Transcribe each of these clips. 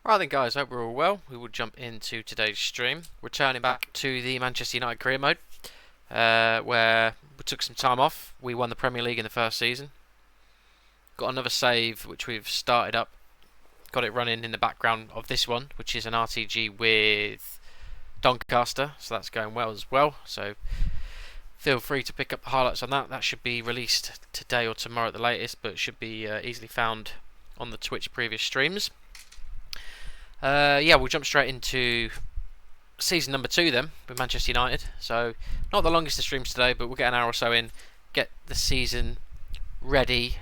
Right then guys, hope we're all well. We will jump into today's stream. Returning back to the Manchester United career mode, where we took some time off. We won the Premier League in the first season. Got another save which we've started up. Got it running in the background of this one, which is an RTG with Doncaster. So that's going well as well. So feel free to pick up the highlights on that. That should be released today or tomorrow at the latest, but it should be easily found on the Twitch previous streams. We'll jump straight into season number 2 then with Manchester United. So not the longest of streams today, but we'll get an hour or so in, get the season ready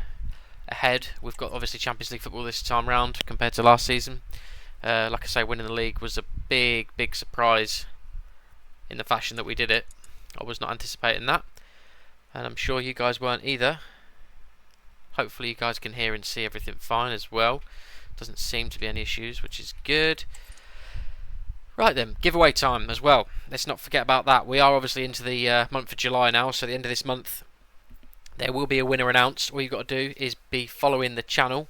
ahead. We've got obviously Champions League football this time round compared to last season. Like I say, winning the league was a big surprise in the fashion that we did it. I was not anticipating that, and I'm sure you guys weren't either. Hopefully you guys can hear and see everything fine as well. Doesn't seem to be any issues, which is good. Right then, giveaway time as well. Let's not forget about that. We are obviously into the month of July now, so at the end of this month there will be a winner announced. All you've got to do is be following the channel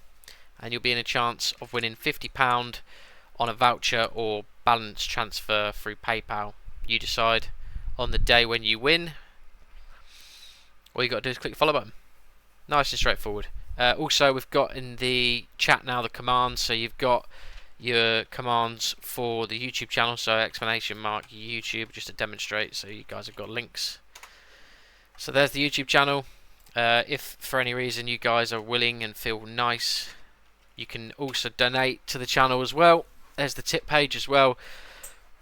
and you'll be in a chance of winning £50 on a voucher or balance transfer through PayPal. You decide on the day when you win. All you've got to do is click the follow button. Nice and straightforward. Also, we've got in the chat now the commands, so you've got your commands for the YouTube channel, so exclamation mark YouTube just to demonstrate, so you guys have got links. So there's the YouTube channel. If for any reason you guys are willing and feel nice, you can also donate to the channel as well. There's the tip page as well,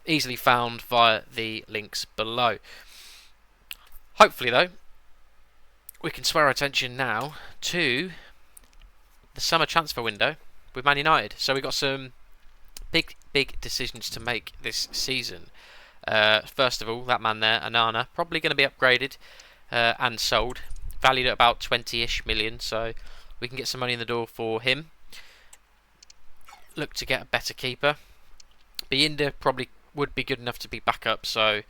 easily found via the links below. Hopefully though, we can swear our attention now to the summer transfer window with Man United. So we've got some big decisions to make this season. First of all, that man there, Anana, probably going to be upgraded and sold, valued at about 20-ish million. So we can get some money in the door for him. Look to get a better keeper. Bayinda probably would be good enough to be back up, so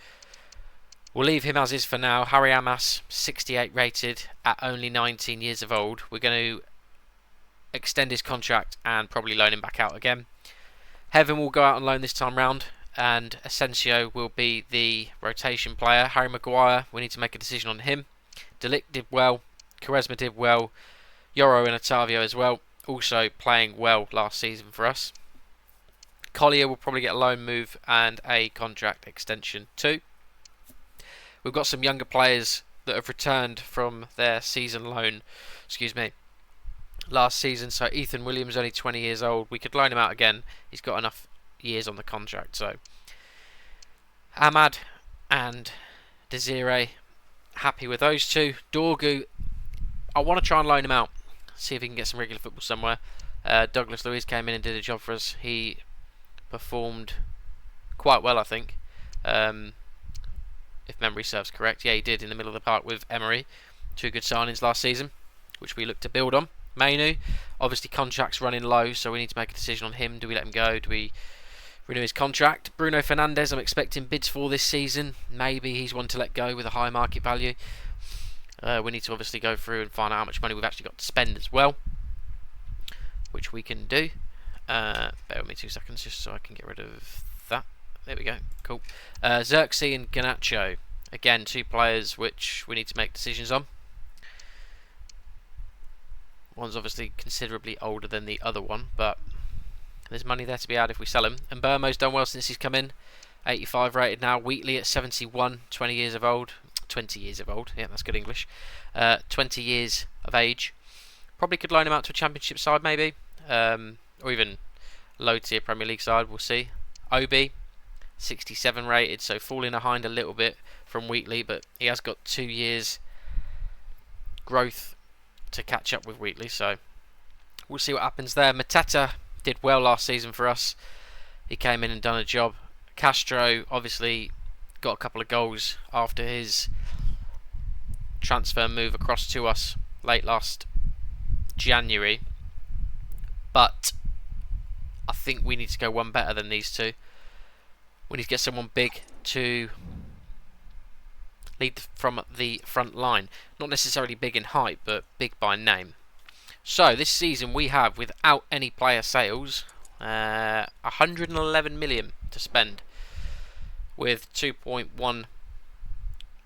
we'll leave him as is for now. Harry Amas, 68 rated at only 19 years of old. We're going to extend his contract and probably loan him back out again. Heaven will go out on loan this time round, and Asensio will be the rotation player. Harry Maguire, we need to make a decision on him. Delict did well, Quaresma did well, Yoro and Otavio as well, also playing well last season for us. Collier will probably get a loan move and a contract extension too. We've got some younger players that have returned from their season loan, last season. So Ethan Williams, only 20 years old. We could loan him out again. He's got enough years on the contract. So Ahmad and Desiree, happy with those two. Dorgu, I want to try and loan him out, see if he can get some regular football somewhere. Douglas Luiz came in and did a job for us. He performed quite well, I think. If memory serves correct. Yeah, he did in the middle of the park with Emery. 2 good signings last season, which we look to build on. Mainu, obviously contract's running low, so we need to make a decision on him. Do we let him go? Do we renew his contract? Bruno Fernandes, I'm expecting bids for this season. Maybe he's one to let go with a high market value. We need to obviously go through and find out how much money we've actually got to spend as well, which we can do. Bear with me 2 seconds just so I can get rid of that. There we go, cool. Xerxes and Garnacho, again 2 players which we need to make decisions on. One's obviously considerably older than the other one, but there's money there to be had if we sell him. And Burmo's done well since he's come in, 85 rated now. Wheatley at 71, 20 years of old. 20 years of old, yeah, that's good English. 20 years of age. Probably could loan him out to a championship side maybe, or even low tier Premier League side, we'll see. Obi, 67 rated, so falling behind a little bit from Wheatley, but he has got 2 years growth to catch up with Wheatley, so we'll see what happens there. Mateta did well last season for us. He came in and done a job. Castro obviously got a couple of goals after his transfer move across to us late last January, but I think we need to go one better than these two. We need to get someone big to lead from the front line. Not necessarily big in height, but big by name. So this season we have, without any player sales, 111 million to spend, with 2.1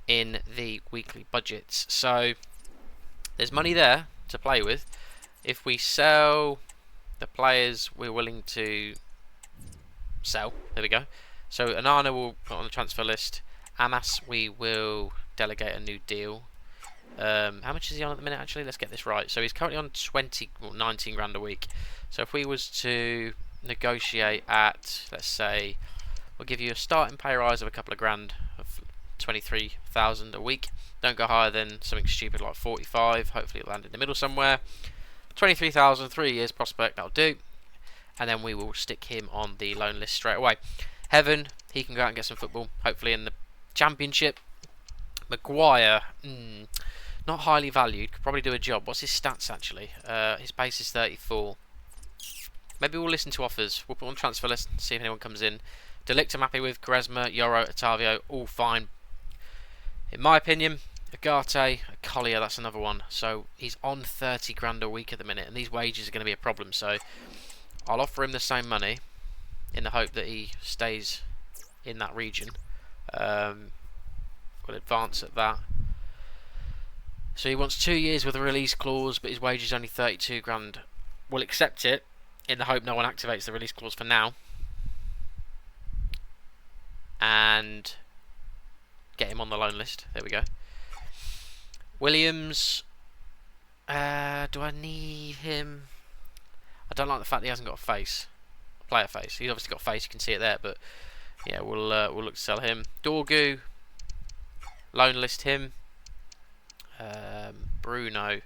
in the weekly budgets. So there's money there to play with. If we sell the players we're willing to sell, there we go. So Anana will put on the transfer list. Amas we will delegate a new deal. How much is he on at the minute actually? Let's get this right. So he's currently on 19 grand a week. So if we was to negotiate at, let's say, we'll give you a starting pay rise of a couple of grand, of 23,000 a week. Don't go higher than something stupid like 45. Hopefully it'll land in the middle somewhere. 23,000, 3 years prospect, that'll do. And then we will stick him on the loan list straight away. Heaven, he can go out and get some football, hopefully in the Championship. Maguire, not highly valued, could probably do a job. What's his stats actually? His base is 34. Maybe we'll listen to offers. We'll put on transfer list and see if anyone comes in. Delict I'm happy with. Quaresma, Yoro, Otavio, all fine. In my opinion, Agate, Collier, that's another one. So he's on 30 grand a week at the minute, and these wages are going to be a problem. So I'll offer him the same money in the hope that he stays in that region. We'll advance at that. So he wants 2 years with a release clause, but his wage is only 32 grand. We'll accept it in the hope no one activates the release clause for now. And get him on the loan list. There we go. Williams. Do I need him? I don't like the fact that he hasn't got a face. A player face. He's obviously got a face, you can see it there, but yeah, we'll look to sell him. Dorgu. Loan list him. Bruno.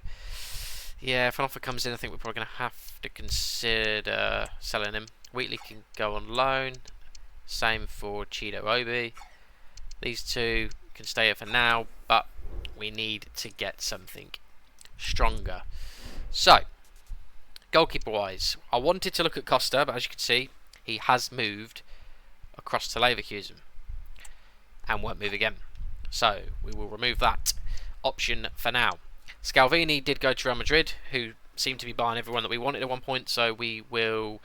Yeah, if an offer comes in, I think we're probably going to have to consider selling him. Wheatley can go on loan. Same for Chido Obi. These two can stay here for now, but we need to get something stronger. So, goalkeeper-wise, I wanted to look at Costa, but as you can see, he has moved across to Leverkusen and won't move again. So, we will remove that option for now. Scalvini did go to Real Madrid, who seemed to be buying everyone that we wanted at one point, so we will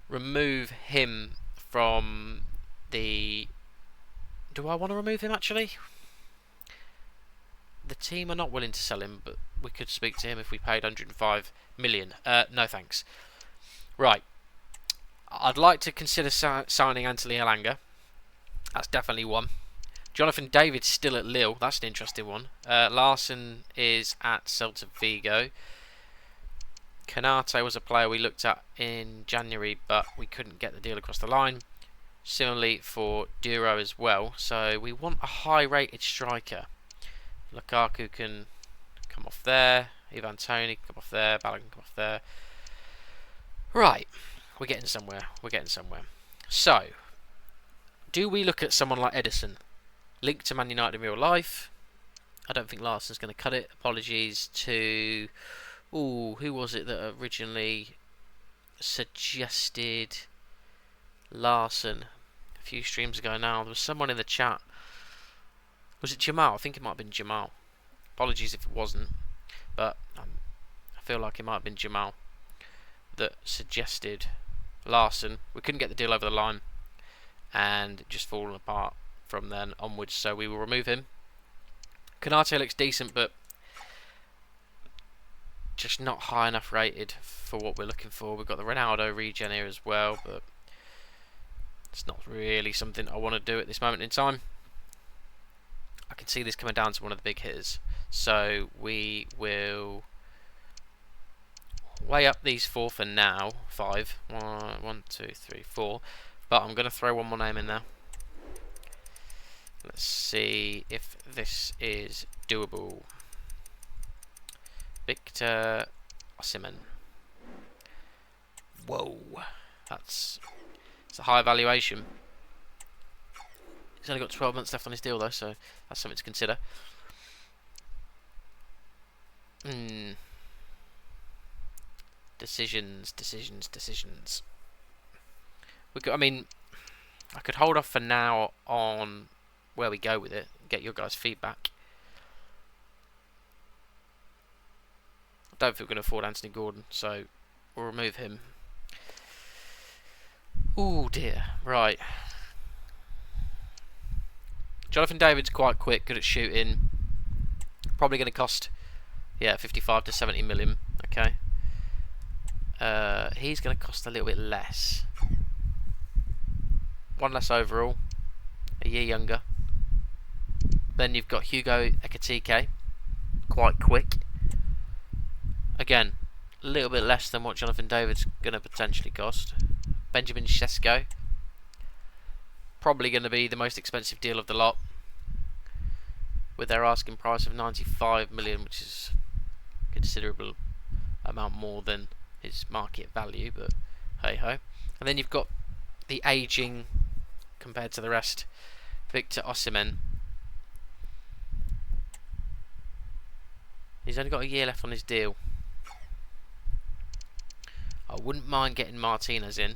remove him from the... Do I want to remove him actually? The team are not willing to sell him, but we could speak to him if we paid 105 million. No thanks. Right. I'd like to consider signing Anthony Elanga. That's definitely one. Jonathan David's still at Lille. That's an interesting one. Larson is at Celta Vigo. Canate was a player we looked at in January, but we couldn't get the deal across the line. Similarly for Duro as well. So we want a high-rated striker. Lukaku can come off there. Ivan Toney can come off there. Balogun can come off there. Right. We're getting somewhere. We're getting somewhere. So, do we look at someone like Edison? Linked to Man United in real life. I don't think Larson's going to cut it. Apologies to... Ooh, who was it that originally suggested Larson a few streams ago now? There was someone in the chat. Was it Jamal? I think it might have been Jamal. Apologies if it wasn't. But I feel like it might have been Jamal that suggested Larson. We couldn't get the deal over the line. And just fallen apart from then onwards, so we will remove him. Canate looks decent, but just not high enough rated for what we're looking for. We've got the Ronaldo regen here as well, but it's not really something I want to do at this moment in time. I can see this coming down to one of the big hitters, so we will weigh up these four for now. 5. 1, 2, 3, 4. But I'm going to throw one more name in there. Let's see if this is doable. Victor Osimhen. Whoa, it's a high valuation. He's only got 12 months left on his deal though, so that's something to consider. Decisions. I mean, I could hold off for now on where we go with it, get your guys' feedback. I don't think we're going to afford Anthony Gordon, so we'll remove him. Oh dear. Right. Jonathan David's quite quick, good at shooting. Probably going to cost, yeah, 55 to 70 million. Okay. He's going to cost a little bit less. One less overall. A year younger. Then you've got Hugo Ekitike. Quite quick. Again, a little bit less than what Jonathan David's going to potentially cost. Benjamin Sesko. Probably going to be the most expensive deal of the lot, with their asking price of 95 million, which is a considerable amount more than his market value, but hey ho. And then you've got the aging compared to the rest, Victor Osimhen. He's only got a year left on his deal. I wouldn't mind getting Martinez in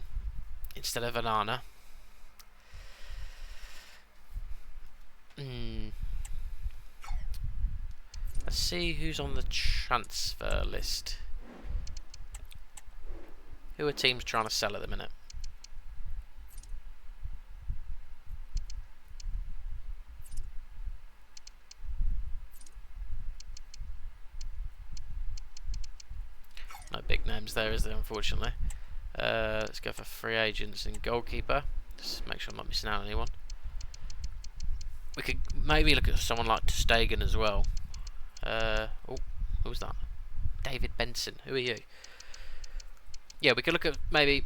instead of Anana. Let's see who's on the transfer list. Who are teams trying to sell at the minute? No big names there, is there, unfortunately. Let's go for free agents and goalkeeper. Just make sure I'm not missing out on anyone. We could maybe look at someone like Stegen as well. Oh, who was that? David Benson. Who are you? Yeah, we could look at maybe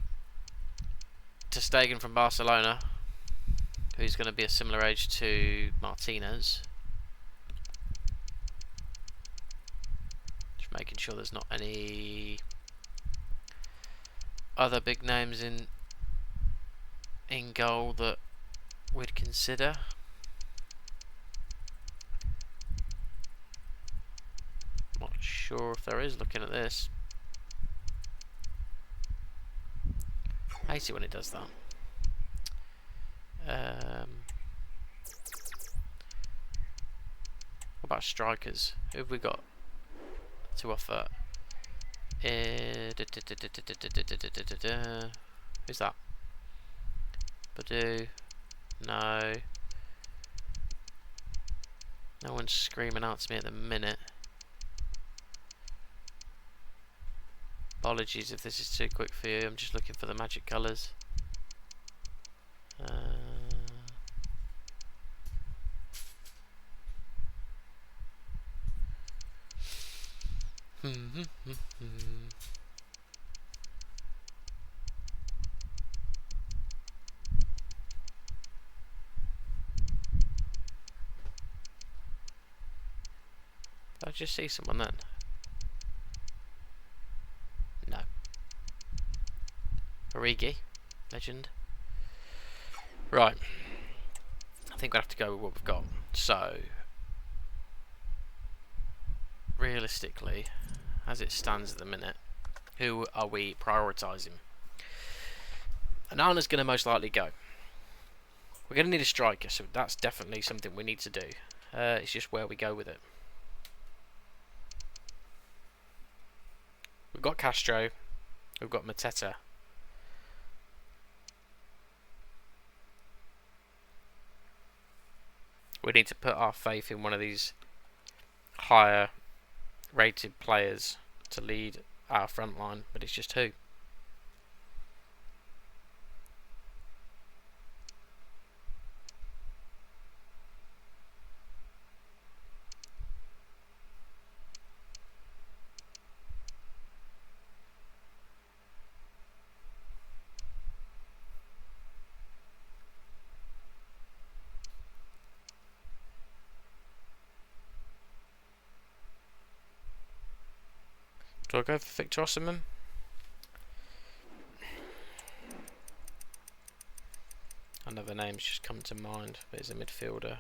Stegen from Barcelona, who's going to be a similar age to Martinez. Just making sure there's not any other big names in goal that we'd consider. Not sure if there is, looking at this. I hate it when it does that. What about strikers? Who have we got to offer? Who's that? Badu? No. No one's screaming out to me at the minute. Apologies if this is too quick for you. I'm just looking for the magic colours. Did I just see someone then? No. Origi, legend. Right. I think we'll have to go with what we've got. So, realistically, as it stands at the minute, who are we prioritising? Anana's going to most likely go. We're going to need a striker, so that's definitely something we need to do. It's just where we go with it. We've got Castro. We've got Mateta. We need to put our faith in one of these higher rated players to lead our front line, but it's just who? Do I go for Victor Osimhen? Another name's just come to mind, but it's a midfielder.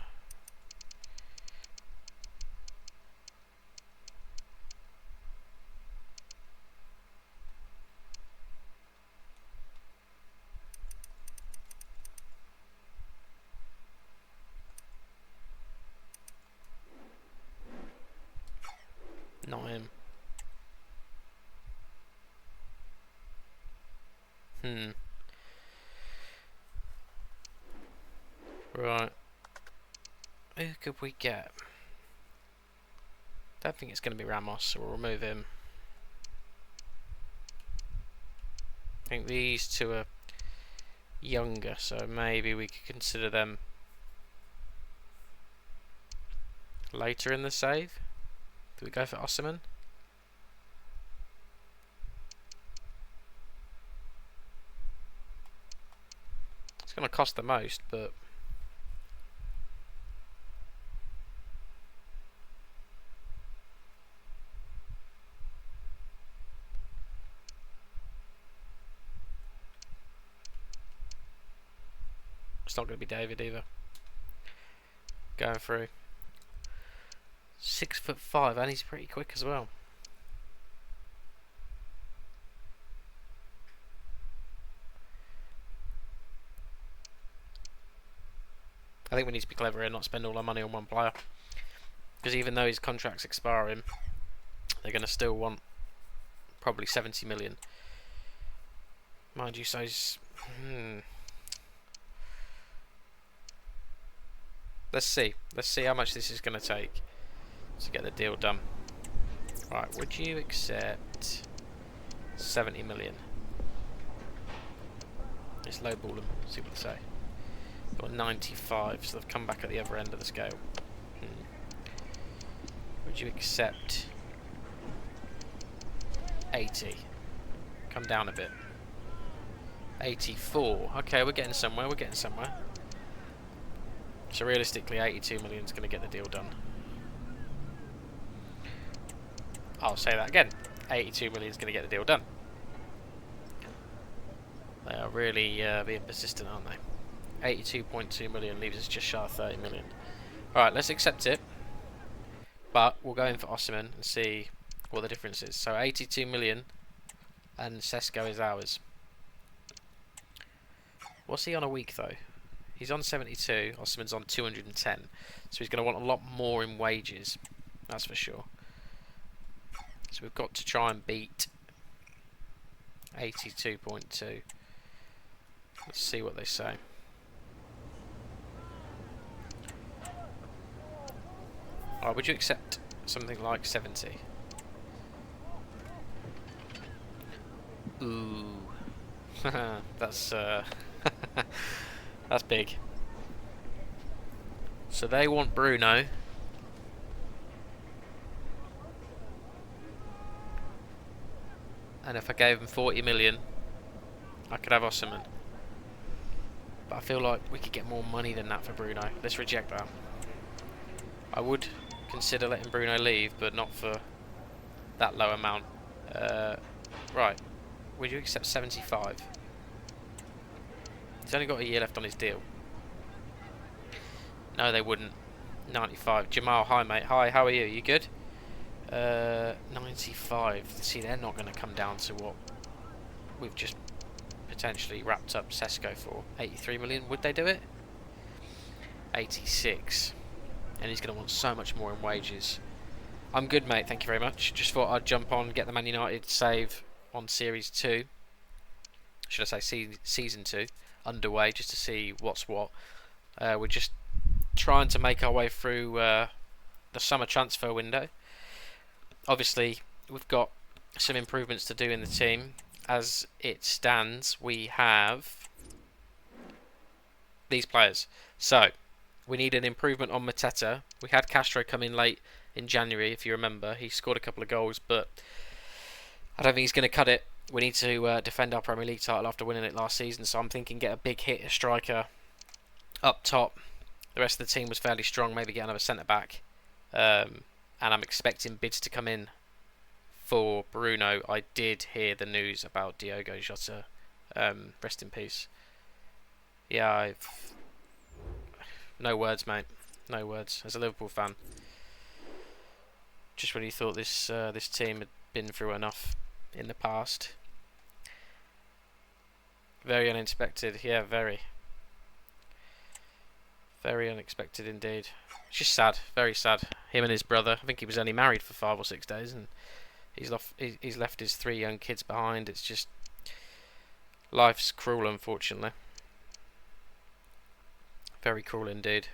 Not him. Right. Who could we get? Don't think it's going to be Ramos, so we'll remove him. I think these two are younger, so maybe we could consider them later in the save. Do we go for Osimhen? It's going to cost the most, but it's not going to be David either. Going through. 6'5", and he's pretty quick as well. I think we need to be clever and not spend all our money on one player, because even though his contract's expiring, they're going to still want probably 70 million. Mind you, so he's... Let's see how much this is going to take to get the deal done. Right, would you accept 70 million? Let's lowball them, see what they say. Got 95, so they've come back at the other end of the scale. Would you accept 80? Come down a bit. 84. Okay, we're getting somewhere. So realistically, 82 million is going to get the deal done. I'll say that again. 82 million is going to get the deal done. They are really being persistent, aren't they? 82.2 million leaves us just shy of 30 million. Alright, let's accept it. But we'll go in for Osimhen and see what the difference is. So 82 million and Sesko is ours. What's he on a week though? He's on 72, Osimhen's on 210. So he's going to want a lot more in wages. That's for sure. So we've got to try and beat 82.2. Let's see what they say. Alright, would you accept something like 70? Ooh. That's that's big. So they want Bruno. And if I gave him 40 million, I could have Osimhen. But I feel like we could get more money than that for Bruno. Let's reject that. I would consider letting Bruno leave, but not for that low amount. Right. Would you accept 75? He's only got a year left on his deal. No, they wouldn't. 95. Jamal, hi mate. Hi, how are you? You good? 95. See, they're not going to come down to what we've just potentially wrapped up Sesko for. 83 million. Would they do it? 86. And he's going to want so much more in wages. I'm good, mate. Thank you very much. Just thought I'd jump on, get the Man United save on Series 2. Should I say Season 2 underway, just to see what's what. We're just trying to make our way through the summer transfer window. Obviously, we've got some improvements to do in the team. As it stands, we have these players. So, we need an improvement on Mateta. We had Castro come in late in January, if you remember. He scored a couple of goals, but I don't think he's going to cut it. We need to defend our Premier League title after winning it last season, so I'm thinking get a big hit, a striker up top. The rest of the team was fairly strong, maybe get another centre-back. And I'm expecting bids to come in for Bruno. I did hear the news about Diogo Jota. Rest in peace. Yeah, no words, mate. No words. As a Liverpool fan, just really thought this team had been through enough in the past. Very unexpected. Yeah, very. Very unexpected indeed. It's just sad. Very sad. Him and his brother. I think he was only married for 5 or 6 days, and he's left his 3 young kids behind. It's just, life's cruel, unfortunately. Very cruel indeed.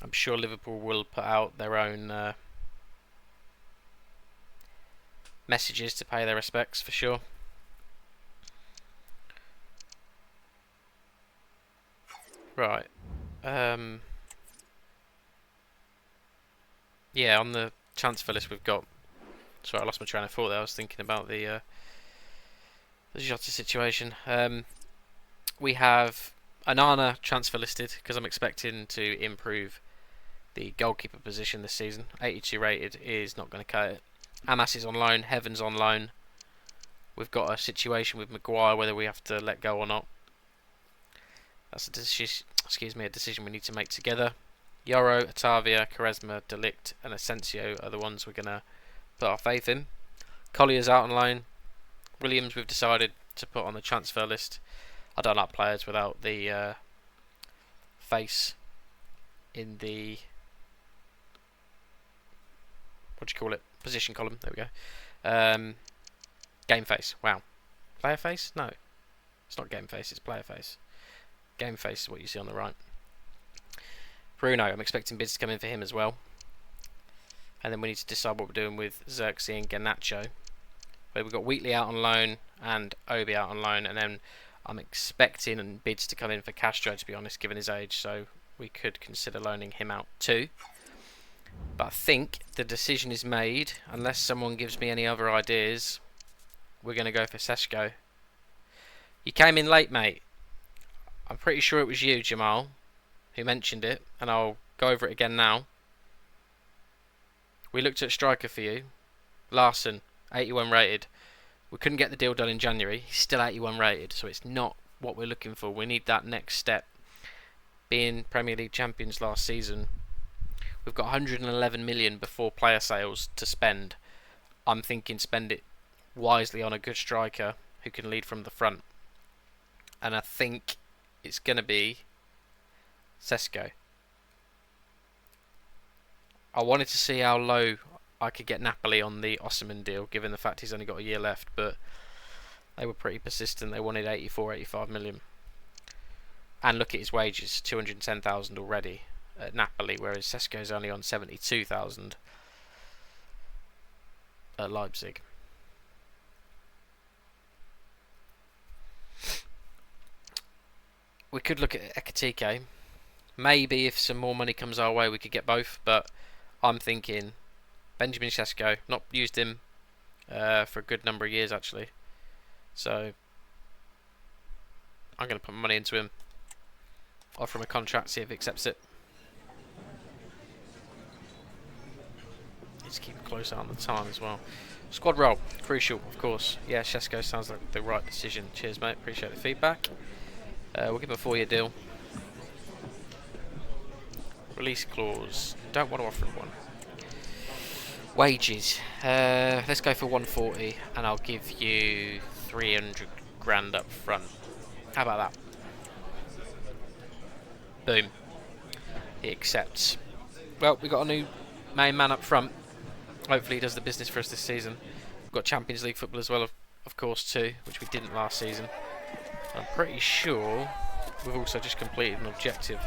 I'm sure Liverpool will put out their own messages to pay their respects for sure. Right. Yeah, on the transfer list we've got. Sorry, I lost my train of thought there. I was thinking about the Jota situation. We have Anana transfer listed because I'm expecting to improve the goalkeeper position this season. 82 rated is not going to cut it. Amas is on loan. Heaven's on loan. We've got a situation with Maguire whether we have to let go or not. That's a decision we need to make together. Yoro, Otavia, Quaresma, Delict, and Asensio are the ones we're going to put our faith in. Collier's out on loan. Williams we've decided to put on the transfer list. I don't like players without the face in the position column. There we go. Game face. Wow. Player face? No. It's not game face, it's player face. Game face is what you see on the right. Bruno, I'm expecting bids to come in for him as well. And then we need to decide what we're doing with Xerxes and Garnacho. Where we've got Wheatley out on loan and Obi out on loan. And then I'm expecting bids to come in for Castro, to be honest, given his age. So we could consider loaning him out too. But I think the decision is made. Unless someone gives me any other ideas, we're going to go for Sesko. You came in late, mate. I'm pretty sure it was you, Jamal, who mentioned it, and I'll go over it again now. We looked at striker for you. Larson, 81 rated. We couldn't get the deal done in January. He's still 81 rated, so it's not what we're looking for. We need that next step. Being Premier League champions last season, we've got 111 million before player sales to spend. I'm thinking spend it wisely on a good striker who can lead from the front. And I think it's going to be Sesko. I wanted to see how low I could get Napoli on the Osimhen deal, given the fact he's only got a year left, but they were pretty persistent. They wanted 85 million. And look at his wages, 210,000 already at Napoli, whereas Sesko's only on 72,000 at Leipzig. We could look at Ekitike. Maybe if some more money comes our way, we could get both. But I'm thinking Benjamin Sesko. Not used him for a good number of years, actually. So I'm going to put money into him. Offer him a contract, see if he accepts it. Need to keep a close eye on the time as well. Squad role, crucial, of course. Yeah, Sesko sounds like the right decision. Cheers, mate. Appreciate the feedback. We'll give him a 4-year deal. Release clause. Don't want to offer him one. Wages. Let's go for 140, and I'll give you 300 grand up front. How about that? Boom. He accepts. Well, we got a new main man up front. Hopefully he does the business for us this season. We've got Champions League football as well, of course, too, which we didn't last season. I'm pretty sure we've also just completed an objective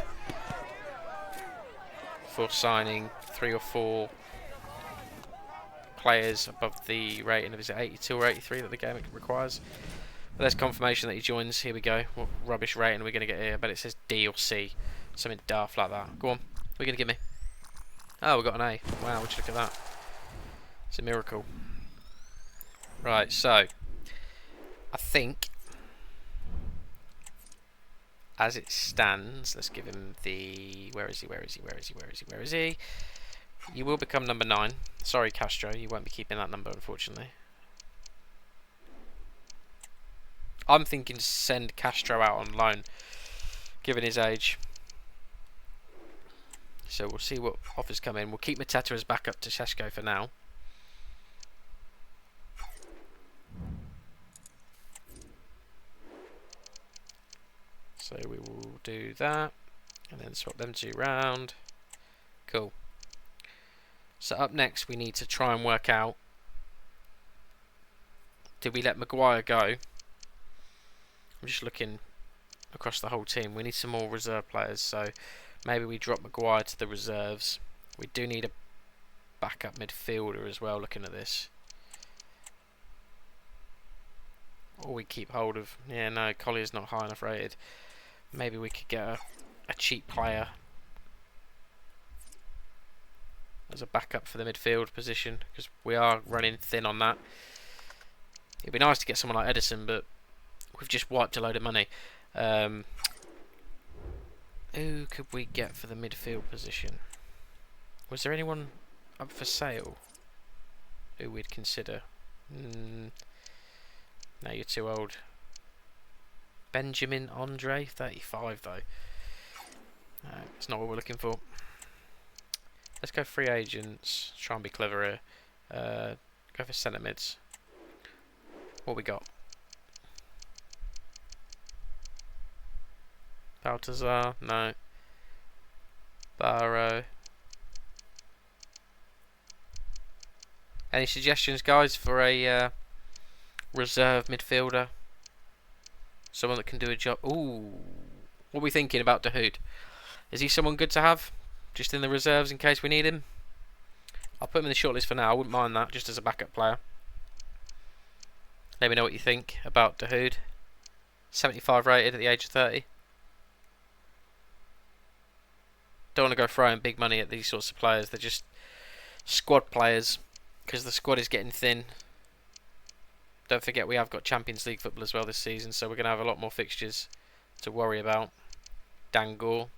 for signing 3 or 4 players above the rating of, is it 82 or 83 that the game requires? But there's confirmation that he joins. Here we go. What rubbish rating are we going to get here? But it says D or C. Something daft like that. Go on. What are you going to give me? Oh, we got an A. Wow, would you look at that? It's a miracle. Right, so I think as it stands, let's give him the... Where is he? You will become number 9. Sorry, Castro, you won't be keeping that number, unfortunately. I'm thinking to send Castro out on loan, given his age. So we'll see what offers come in. We'll keep Mateta as backup to Sesko for now. So we will do that, and then swap them 2 round. Cool. So up next we need to try and work out, did we let Maguire go I'm just looking across the whole team. We need some more reserve players, so maybe we drop Maguire to the reserves. We do need a backup midfielder as well, looking at this. Or we keep hold of... Yeah, no, Collier's not high enough rated. Maybe we could get a cheap player as a backup for the midfield position, because we are running thin on that. It'd be nice to get someone like Edison, but we've just wiped a load of money. Who could we get for the midfield position? Was there anyone up for sale who we'd consider? No, you're too old. Benjamin Andre, 35 though. No, it's not what we're looking for. Let's go free agents. Try and be clever here. Go for centre mids. What we got? Baltazar, no. Barrow. Any suggestions, guys, for a reserve midfielder? Someone that can do a job. Ooh, what are we thinking about Dahoud? Is he someone good to have, just in the reserves in case we need him? I'll put him in the shortlist for now. I wouldn't mind that, just as a backup player. Let me know what you think about Dahoud. 75 rated at the age of 30. Don't want to go throwing big money at these sorts of players. They're just squad players, because the squad is getting thin. Don't forget we have got Champions League football as well this season, so we're going to have a lot more fixtures to worry about. Dangor.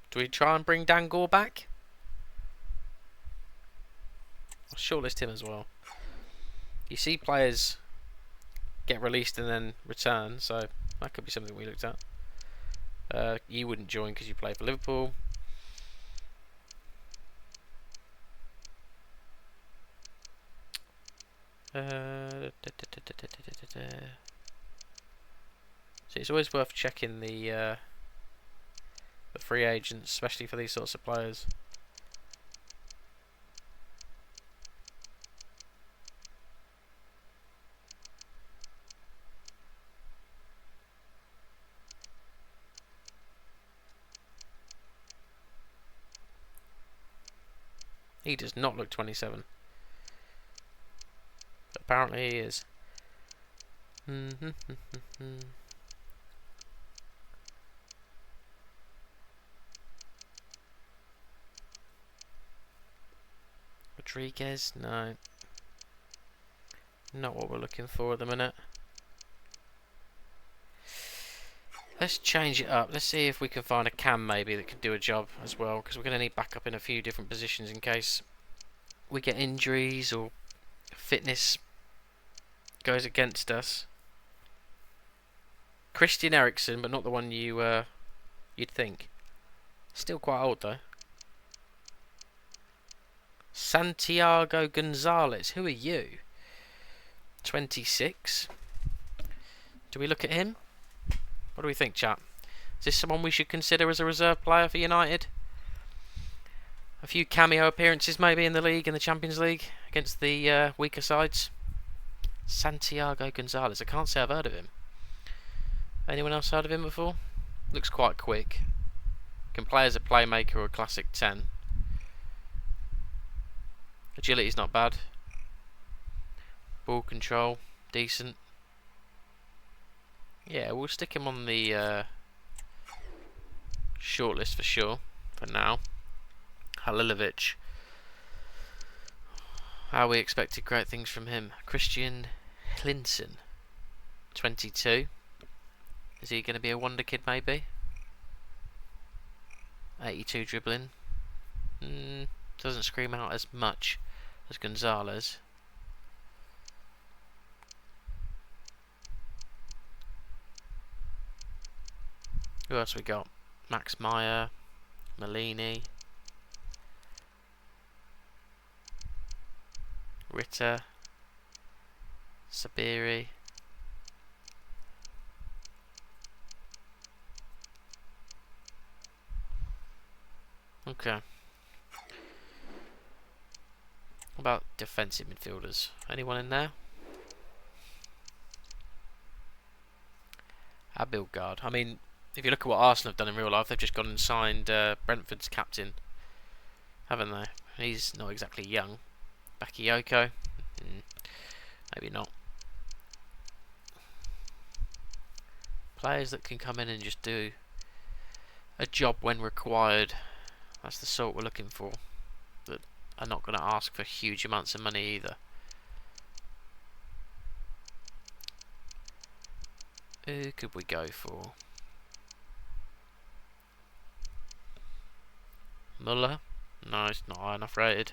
Do we try and bring Dangor back? I'll shortlist him as well. You see players get released and then return, so that could be something we looked at. You wouldn't join because you play for Liverpool. So it's always worth checking the free agents, especially for these sorts of players. He does not look 27. But apparently he is. Rodriguez? No. Not what we're looking for at the minute. Let's change it up. Let's see if we can find a cam maybe that could do a job as well, because we're going to need backup in a few different positions in case we get injuries or fitness goes against us. Christian Eriksen, but not the one you'd think. Still quite old though. Santiago Gonzalez. Who are you? 26. Do we look at him? What do we think, chap? Is this someone we should consider as a reserve player for United? A few cameo appearances maybe in the league, in the Champions League, against the weaker sides. Santiago Gonzalez. I can't say I've heard of him. Anyone else heard of him before? Looks quite quick. Can play as a playmaker or a classic 10. Agility's not bad. Ball control, decent. Yeah, we'll stick him on the shortlist for sure, for now. Halilovic. How we expected great things from him. Christian Hlinson, 22. Is he going to be a wonder kid maybe? 82 dribbling. Doesn't scream out as much as Gonzalez. Who else we got? Max Meyer, Malini, Ritter, Sabiri. Okay. What about defensive midfielders? Anyone in there? Abildgaard. I mean, if you look at what Arsenal have done in real life, they've just gone and signed Brentford's captain, haven't they? He's not exactly young. Bakayoko? Maybe not. Players that can come in and just do a job when required. That's the sort we're looking for. That are not going to ask for huge amounts of money either. Who could we go for? Muller? No, it's not high enough rated.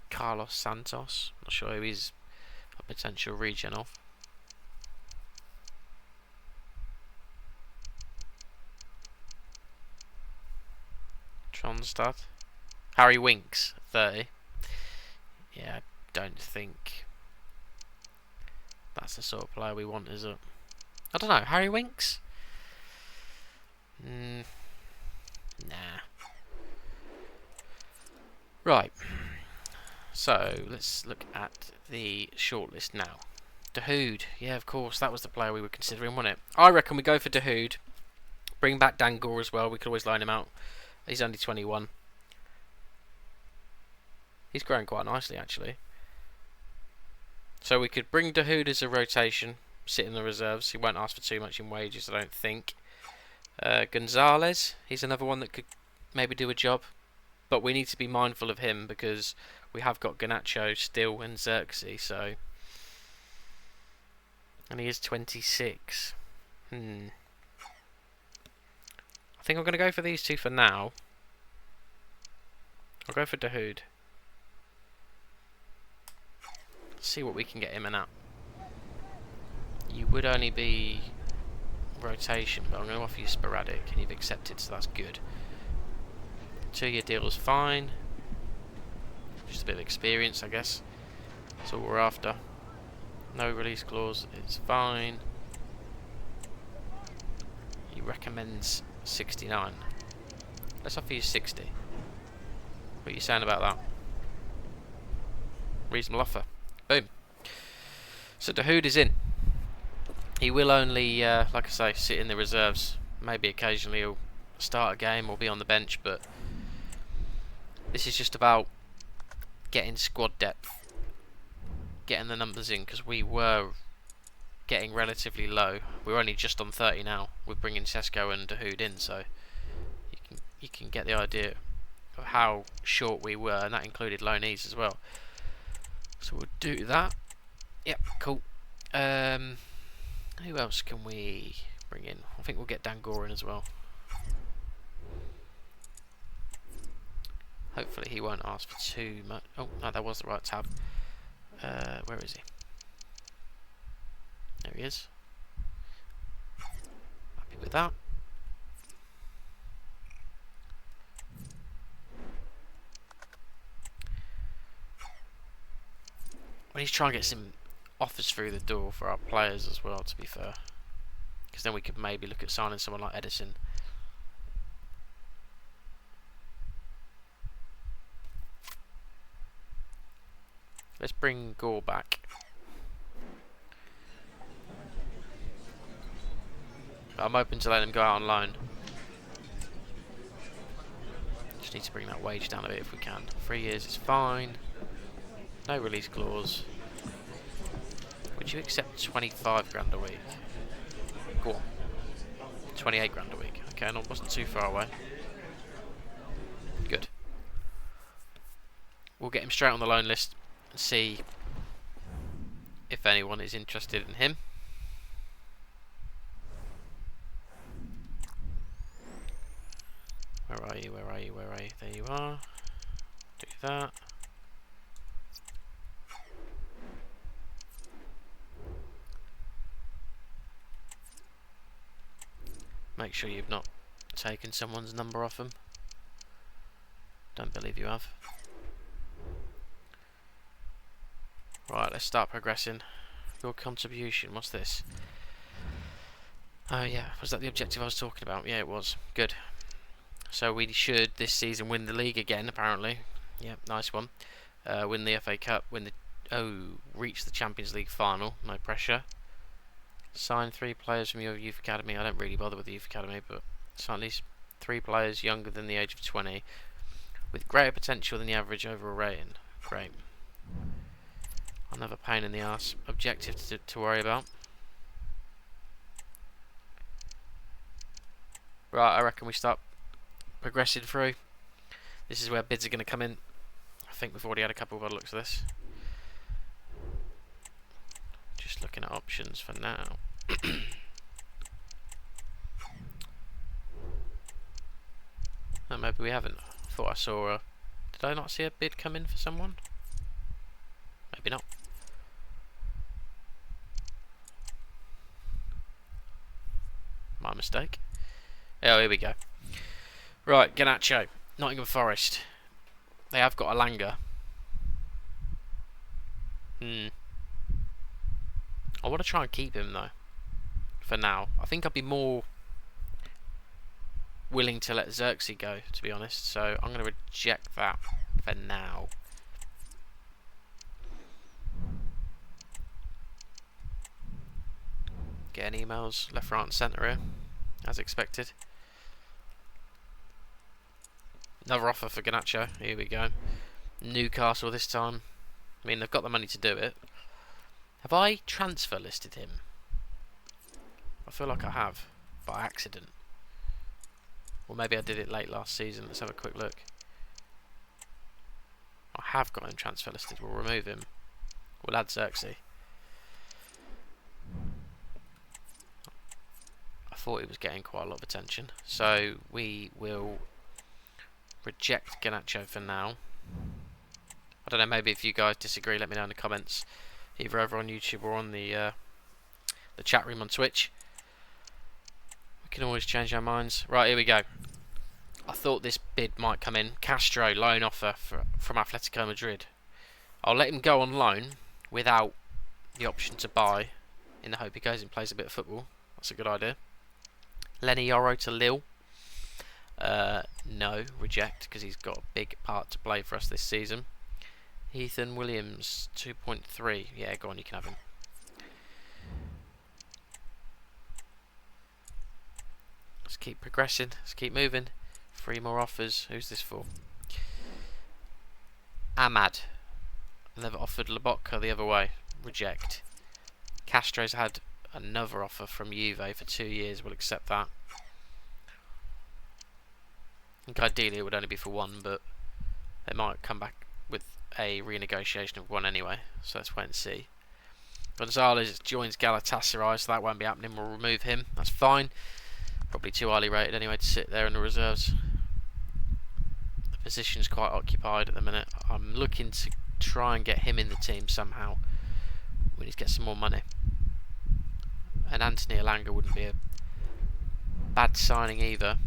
Carlos Santos. Not sure who he's a potential regen of. Tronstad. Harry Winks, 30. Yeah, I don't think that's the sort of player we want, is it? I don't know. Harry Winks? Nah. Right. So, let's look at the shortlist now. Dahoud. Yeah, of course. That was the player we were considering, wasn't it? I reckon we go for Dahoud. Bring back Dangor as well. We could always loan him out. He's only 21. He's growing quite nicely, actually. So we could bring Dahoud as a rotation, sit in the reserves. He won't ask for too much in wages, I don't think. Gonzalez, he's another one that could maybe do a job. But we need to be mindful of him because we have got Garnacho still and Xerxes, so... And he is 26. I think I'm going to go for these two for now. I'll go for Dahoud. See what we can get him in at. You would only be rotation, but I'm going to offer you sporadic, and you've accepted, so that's good. 2-year deal is fine. Just a bit of experience, I guess. That's all we're after. No release clause, it's fine. He recommends 69. Let's offer you 60. What are you saying about that? Reasonable offer. Boom. So Dahoud is in. He will only, like I say, sit in the reserves. Maybe occasionally he'll start a game or be on the bench, but this is just about getting squad depth, getting the numbers in, because we were getting relatively low. We're only just on 30 now. We're bringing Sesko and Dahoud in, so you can get the idea of how short we were, and that included loanees as well. So we'll do that. Yep, cool. Who else can we bring in? I think we'll get Dangor in as well. Hopefully he won't ask for too much. Oh, no, that was the right tab. Where is he? There he is. Happy with that. We need to try and get some offers through the door for our players as well, to be fair. Because then we could maybe look at signing someone like Edison. Let's bring Gore back. I'm open to letting him go out on loan. Just need to bring that wage down a bit if we can. 3 years is fine. No release clause. Would you accept 25 grand a week? Go on. 28 grand a week. Okay, no, wasn't too far away. Good. We'll get him straight on the loan list and see if anyone is interested in him. Where are you? Where are you? Where are you? There you are. Do that. Make sure you've not taken someone's number off them. Don't believe you have. Right, let's start progressing. Your contribution, what's this? Oh yeah, was that the objective I was talking about? Yeah, it was. Good. So we should this season win the league again, apparently. Yep, nice one. win the FA Cup, reach the Champions League final, no pressure. Sign 3 players from your youth academy. I don't really bother with the youth academy, but sign at least 3 players younger than the age of 20 with greater potential than the average overall rating. Great. Another pain in the arse objective to worry about. Right, I reckon we start progressing through. This is where bids are going to come in. I think we've already had a couple by the looks of this. Just looking at options for now. Oh, maybe we haven't. I thought I saw a... Did I not see a bid come in for someone? Maybe not. My mistake. Oh, here we go. Right, Garnacho, Nottingham Forest. They have got Alanga. I want to try and keep him though. For now, I think I'd be more willing to let Xerxes go, to be honest. So I'm going to reject that for now. Getting emails left, right, and centre here, as expected. Another offer for Garnacho. Here we go. Newcastle this time. I mean, they've got the money to do it. Have I transfer listed him? I feel like I have, by accident. Or maybe I did it late last season. Let's have a quick look. I have got him transfer listed. We'll remove him. We'll add Xerxes. I thought he was getting quite a lot of attention. So we will reject Garnacho for now. I don't know, maybe if you guys disagree, let me know in the comments, either over on YouTube or on the chat room on Twitch. We can always change our minds. Right, here we go. I thought this bid might come in. Castro, loan offer from Atletico Madrid. I'll let him go on loan without the option to buy, in the hope he goes and plays a bit of football. That's a good idea. Lenny Yoro to Lille. No, reject, because he's got a big part to play for us this season. Ethan Williams, 2.3. Yeah, go on, you can have him. Let's keep progressing. Let's keep moving. 3 more offers. Who's this for? Ahmad. They've offered Lobotka the other way. Reject. Castro's had another offer from Juve for 2 years. We'll accept that. I think ideally it would only be for 1, but they might come back with a renegotiation of 1 anyway. So let's wait and see. Gonzalez joins Galatasaray, so that won't be happening. We'll remove him. That's fine. Probably too highly rated anyway to sit there in the reserves. The position's quite occupied at the minute. I'm looking to try and get him in the team somehow. We need to get some more money. And Anthony Alanga wouldn't be a bad signing either.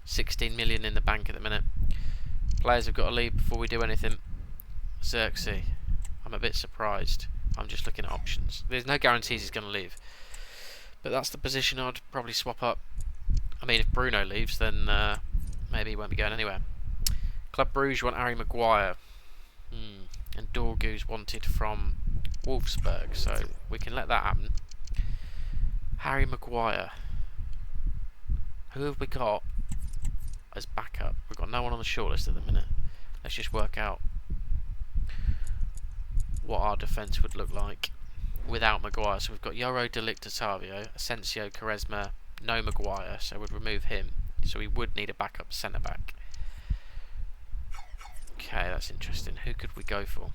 16 million in the bank at the minute. Players have got to leave before we do anything. Xerxes. I'm a bit surprised. I'm just looking at options. There's no guarantees he's going to leave. But that's the position I'd probably swap up. I mean, if Bruno leaves, then maybe he won't be going anywhere. Club Brugge want Harry Maguire. And Dorgu's wanted from Wolfsburg. So we can let that happen. Harry Maguire. Who have we got as backup? We've got no one on the shortlist at the minute. Let's just work out what our defence would look like without Maguire. So we've got Yoro, Delict, Otavio, Asensio, Quaresma, no Maguire, so we'd remove him. So we would need a backup centre back. Okay, that's interesting. Who could we go for?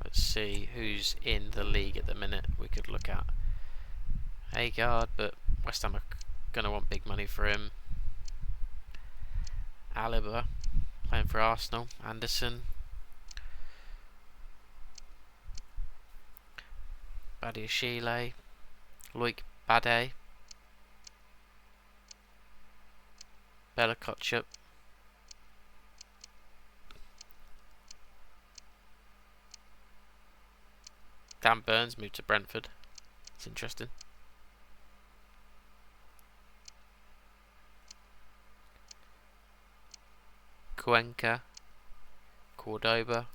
Let's see who's in the league at the minute. We could look at Agard, but West Ham are going to want big money for him. Aliba playing for Arsenal. Anderson. Badiashile. Loic Bade. Bella Kotchup. 'Cause Dan Burns moved to Brentford. It's interesting. Cuenca. Cordoba.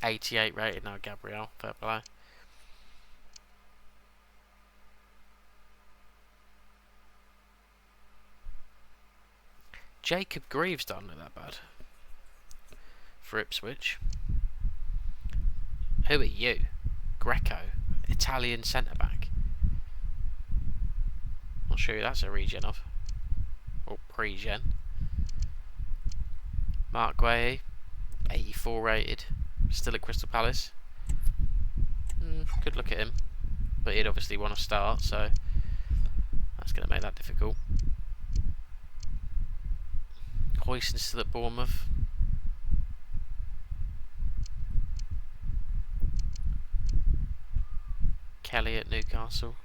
88 rated now, Gabriel. Fair play. Jacob Greaves doesn't look that bad for Ipswich. Who are you? Greco, Italian centre back. Not sure who that's a regen of, or pre-gen. Mark Guehi, 84 rated, still at Crystal Palace. Good look at him, but he'd obviously want to start, so that's going to make that difficult. Hoyson's still at Bournemouth. Kelly at Newcastle.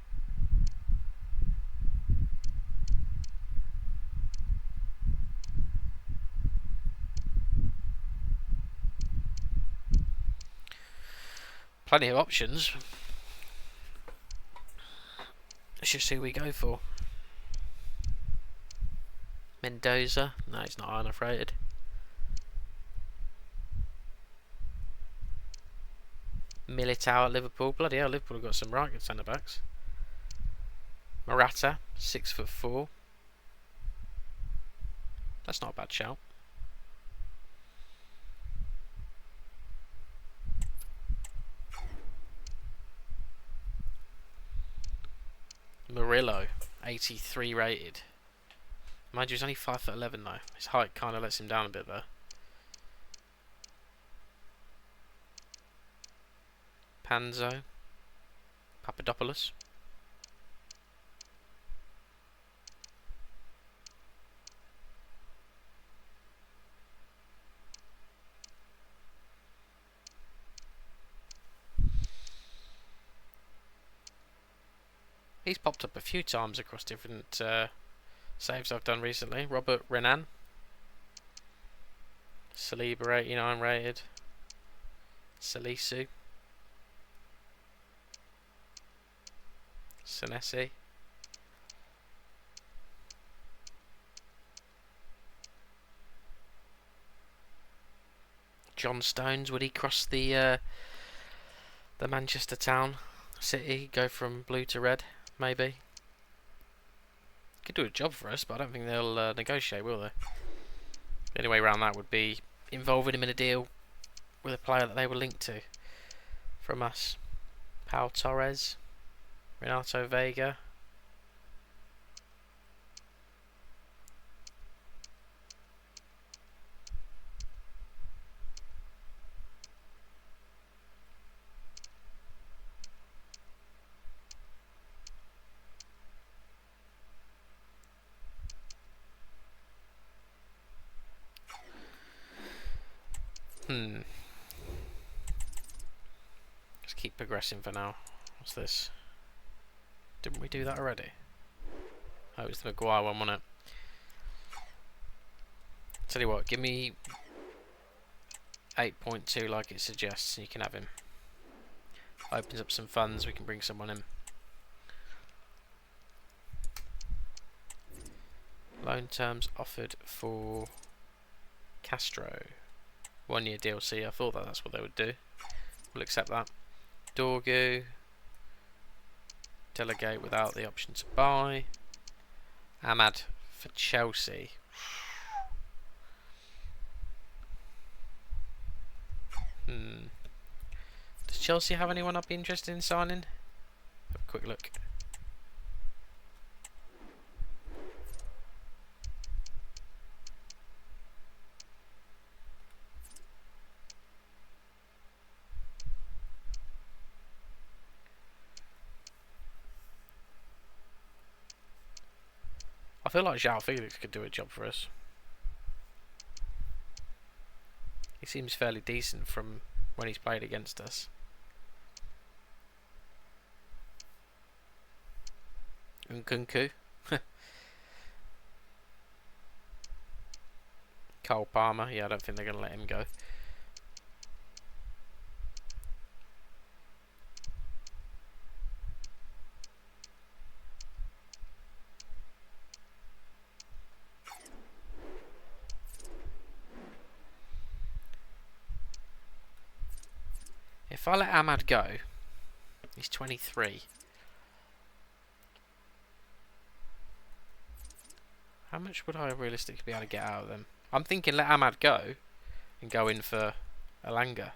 Plenty of options. Let's just see who we go for. Mendoza. No, he's not high enough rated. Militao at Liverpool. Bloody hell, Liverpool have got some right good centre backs. Morata, 6'4". That's not a bad shout. Murillo, 83 rated. Mind you, he's only 5'11" though. His height kind of lets him down a bit there. Panzo, Papadopoulos. He's popped up a few times across different saves I've done recently. Robert Renan. Saliba, 89 rated. Salisu. Senesi. John Stones, would he cross the Manchester town city, go from blue to red, maybe? Could do a job for us, but I don't think they'll negotiate, will they? The only way around that would be involving him in a deal with a player that they were linked to from us. Pau Torres. Renato Vega. Let's keep progressing for now. What's this? Didn't we do that already? Oh, it was the Maguire one, wasn't it? Tell you what, give me 8.2 like it suggests, and you can have him. Opens up some funds, we can bring someone in. Loan terms offered for Castro. 1 year DLC, I thought that's what they would do. We'll accept that. Dorgu. Delegate without the option to buy. Ahmad for Chelsea. Does Chelsea have anyone I'd be interested in signing? Have a quick look. I feel like João Felix could do a job for us. He seems fairly decent from when he's played against us. Nkunku. Cole Palmer. Yeah, I don't think they're going to let him go. If I let Ahmad go, he's 23. How much would I realistically be able to get out of them? I'm thinking let Ahmad go and go in for Elanga.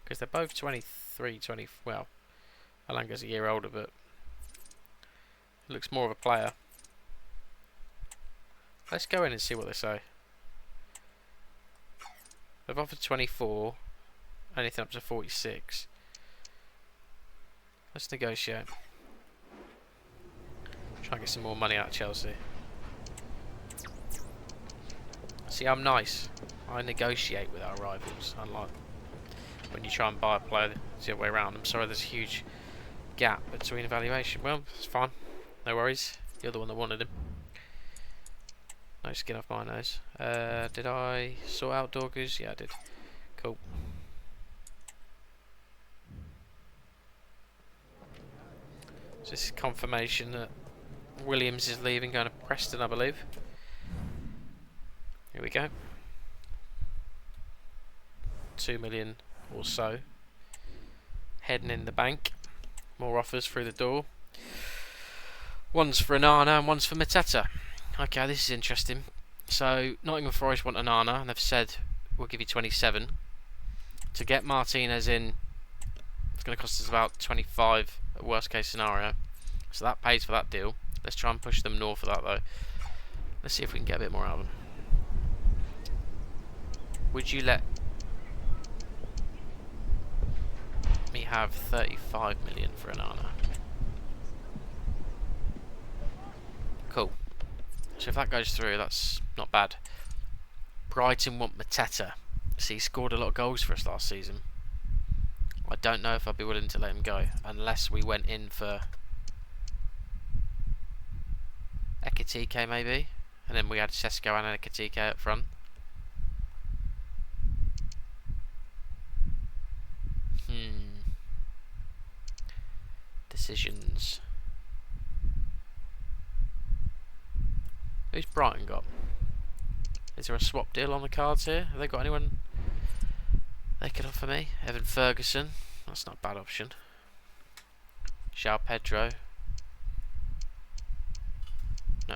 Because they're both 23, 20... Well, Elanga's a year older, but looks more of a player. Let's go in and see what they say. They've offered 24. Anything up to 46. Let's negotiate. Try and get some more money out of Chelsea. See, I'm nice. I negotiate with our rivals, unlike when you try and buy a player the other way around. I'm sorry there's a huge gap between evaluation. Well, it's fine. No worries. You're the one that wanted him. No skin off my nose. Did I sort out Dorgus? Yeah, I did. Cool. So this is confirmation that Williams is leaving, going to Preston, I believe. Here we go. 2 million or so heading in the bank. More offers through the door. One's for Onana and one's for Mateta. Okay, this is interesting. So Nottingham Forest want Onana and they've said we'll give you 27. To get Martinez in, it's going to cost us about 25 at worst case scenario. So that pays for that deal. Let's try and push them north of that though. Let's see if we can get a bit more out of them. Would you let me have 35 million for Onana? Cool. So if that goes through, that's not bad. Brighton want Mateta. See, he scored a lot of goals for us last season. I don't know if I'd be willing to let him go unless we went in for Ekitike maybe, and then we had Sesko and Ekitike up front. Decisions. Who's Brighton got? Is there a swap deal on the cards here? Have they got anyone they could offer me? Evan Ferguson. That's not a bad option. João Pedro. No.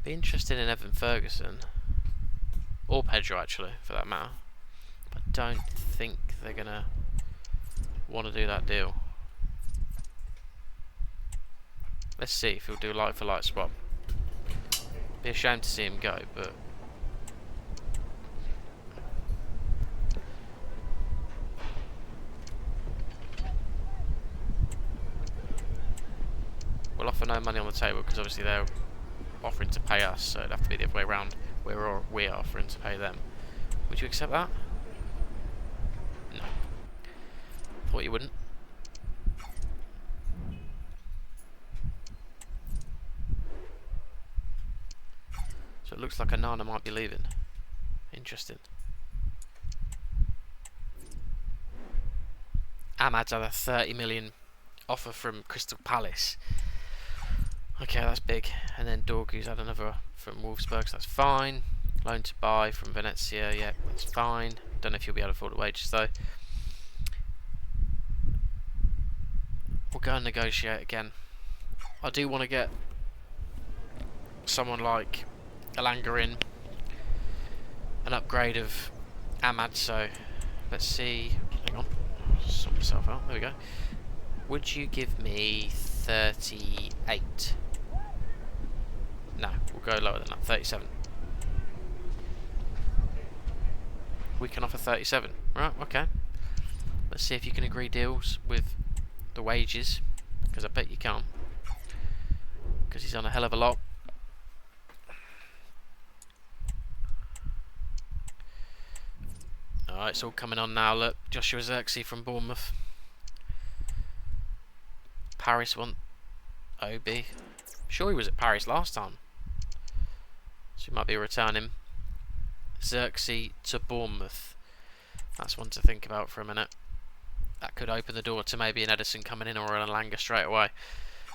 Be interested in Evan Ferguson. Or Pedro actually, for that matter. I don't think they're gonna want to do that deal. Let's see if he'll do like for like swap. Be a shame to see him go, but we'll offer no money on the table because obviously they're offering to pay us, so it'd have to be the other way around. We're offering to pay them. Would you accept that? No. Thought you wouldn't. So it looks like Onana might be leaving. Interesting. Ahmad's had a 30 million offer from Crystal Palace. Okay, that's big. And then Dorgu's had another from Wolfsburg, so that's fine. Loan to buy from Venezia, yeah, that's fine. Don't know if you'll be able to afford the wages though. We'll go and negotiate again. I do want to get someone like Elanga in, an upgrade of Ahmad, so let's see. Hang on, sort myself out. There we go. Would you give me 38? No, we'll go lower than that. 37. We can offer 37. Right, okay. Let's see if you can agree deals with the wages, because I bet you can't. because he's on a hell of a lot. Alright, it's all coming on now. Look, Joshua Zirkzee from Bournemouth. Paris want OB. Sure, he was at Paris last time, so he might be returning. Zirkzee to Bournemouth. That's one to think about for a minute. That could open the door to maybe an Edison coming in or an Elanga straight away.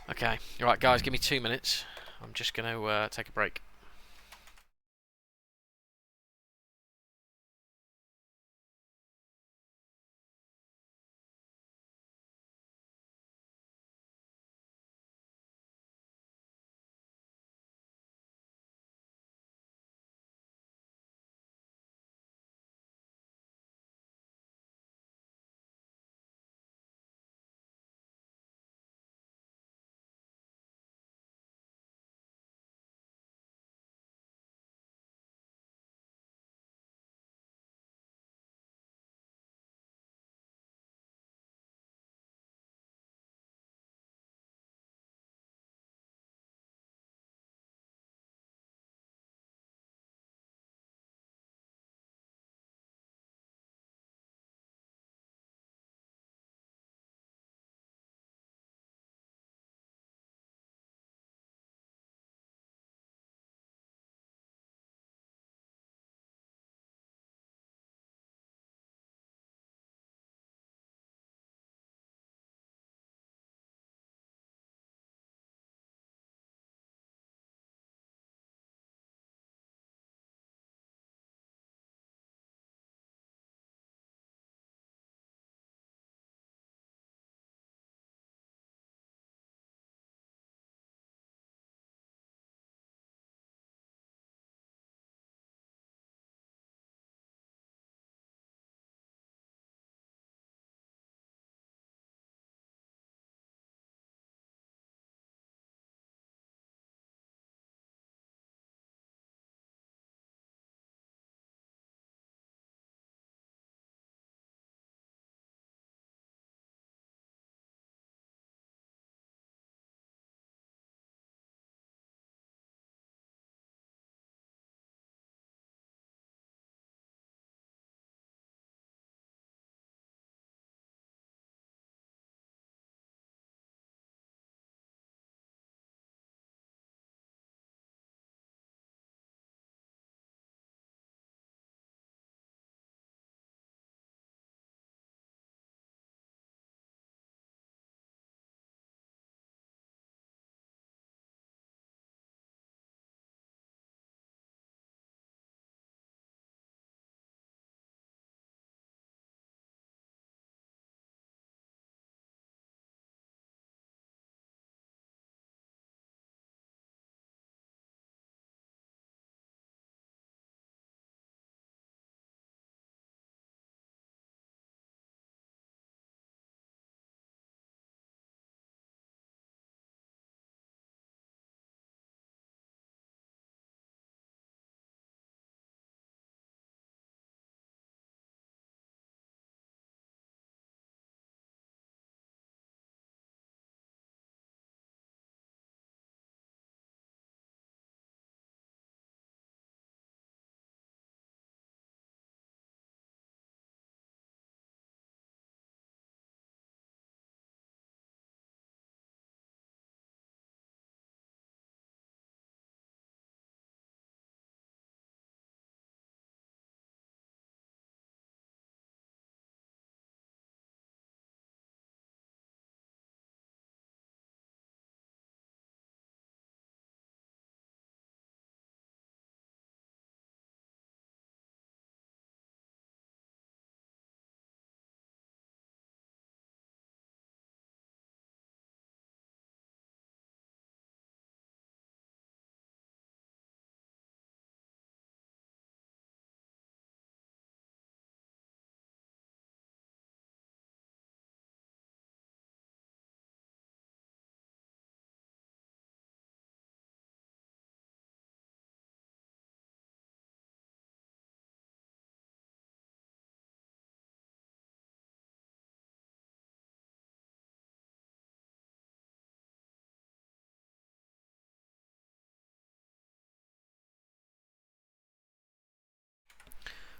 Okay, alright guys, give me 2 minutes. I'm just going to take a break.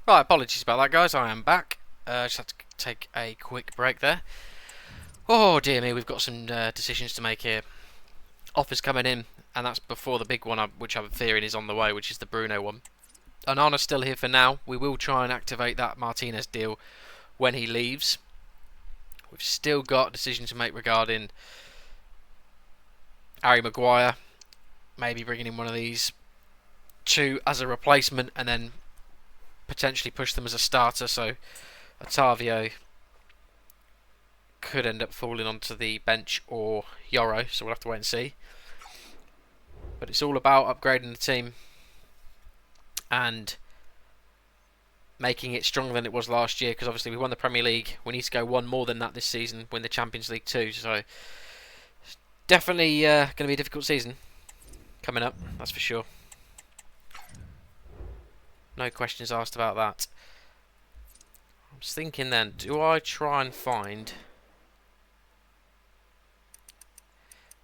Right, apologies about that, guys. I am back. Just had to take a quick break there. Oh dear me, we've got some decisions to make here. Offers coming in, and that's before the big one, which I'm fearing is on the way, which is the Bruno one. Onana's still here for now. We will try and activate that Martinez deal when he leaves. We've still got decisions to make regarding Harry Maguire. Maybe bringing in one of these two as a replacement, and then potentially push them as a starter. So Otavio could end up falling onto the bench or Yoro, so we'll have to wait and see. But it's all about upgrading the team and making it stronger than it was last year, because obviously we won the Premier League. We need to go one more than that this season, win the Champions League too. So it's definitely going to be a difficult season coming up, that's for sure. No questions asked about that. I was thinking then, do I try and find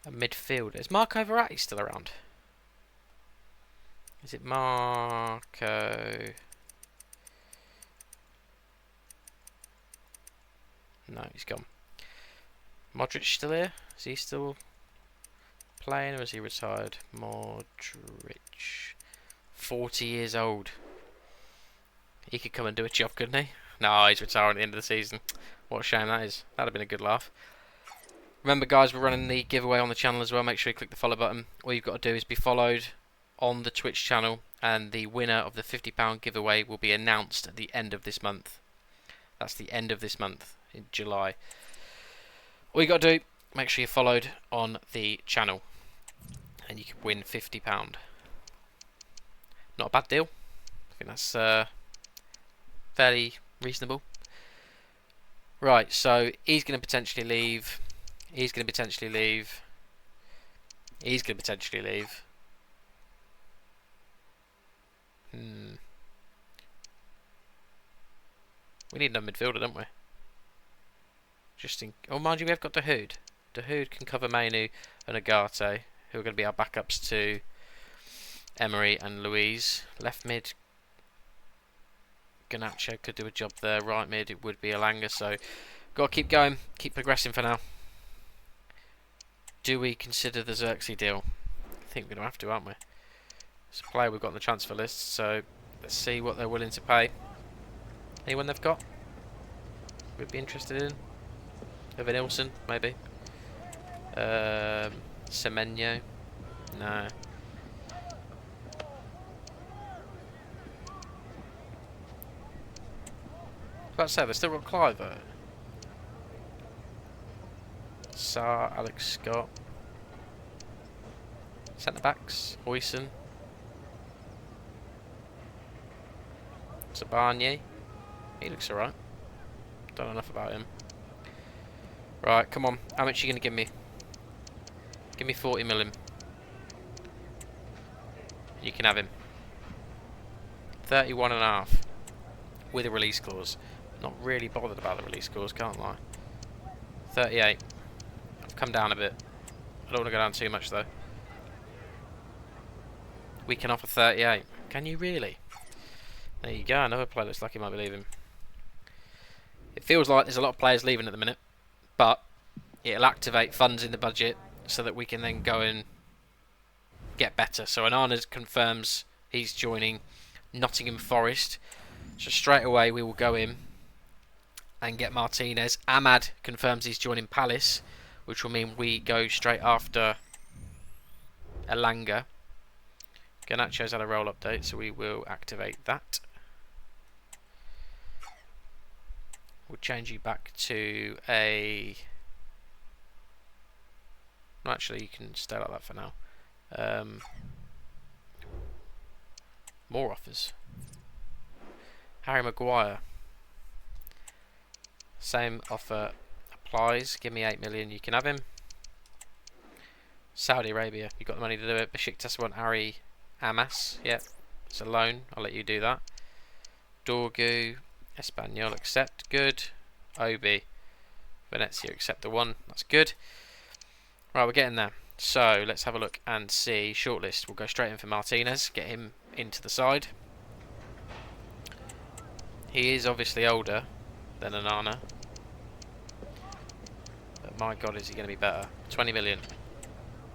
a midfielder? Is Marco Verratti still around? Is it Marco? No, he's gone. Modric still here? Is he still playing, or is he retired? Modric, 40 years old. He could come and do a job, couldn't he? No, he's retiring at the end of the season. What a shame that is. That'd have been a good laugh. Remember, guys, we're running the giveaway on the channel as well. Make sure you click the follow button. All you've got to do is be followed on the Twitch channel, and the winner of the £50 giveaway will be announced at the end of this month. That's the end of this month, in July. All you got to do, make sure you're followed on the channel, and you can win £50. Not a bad deal. I think that's fairly reasonable. Right, so he's going to potentially leave. He's going to potentially leave. He's going to potentially leave. We need another midfielder, don't we? Just in... Oh, mind you, we have got Dahoud. Dahoud can cover Mainu and Agate, who are going to be our backups to Emery and Louise. Left mid, Garnacho could do a job there. Right mid, it would be Elanga. So, got to keep going, keep progressing for now. Do we consider the Xerxes deal? I think we're going to have to, aren't we? It's a player we've got on the transfer list, so let's see what they're willing to pay. Anyone they've got? We'd be interested in? Evan Nilsson, maybe. Semenyo? No. I was about to say, they've still got Cliver. Sarr, Alex Scott. Centre backs, Huyson. Sabanye. He looks alright. Don't know enough about him. Right, come on. How much are you going to give me? Give me 40 million. You can have him. 31.5 with a release clause. Not really bothered about the release clause, can't lie. 38. I've come down a bit. I don't want to go down too much though. We can offer 38. Can you really? There you go. Another player looks like he might be leaving. It feels like there's a lot of players leaving at the minute, but it'll activate funds in the budget so that we can then go and get better. So Onana confirms he's joining Nottingham Forest. So straight away we will go in and get Martinez. Ahmad confirms he's joining Palace, which will mean we go straight after Elanga. Garnacho's had a role update, so we will activate that. We'll change you back to a... No, actually, you can stay like that for now. More offers. Harry Maguire. Same offer applies. Give me 8 million, you can have him. Saudi Arabia, you've got the money to do it. Besiktas want Ari Amas. Yep, it's a loan. I'll let you do that. Dorgu, Espanyol, accept. Good. Obi, Venezia, accept the one. That's good. Right, we're getting there. So let's have a look and see. Shortlist. We'll go straight in for Martinez. Get him into the side. He is obviously older than Onana. But my God, is he going to be better? 20 million.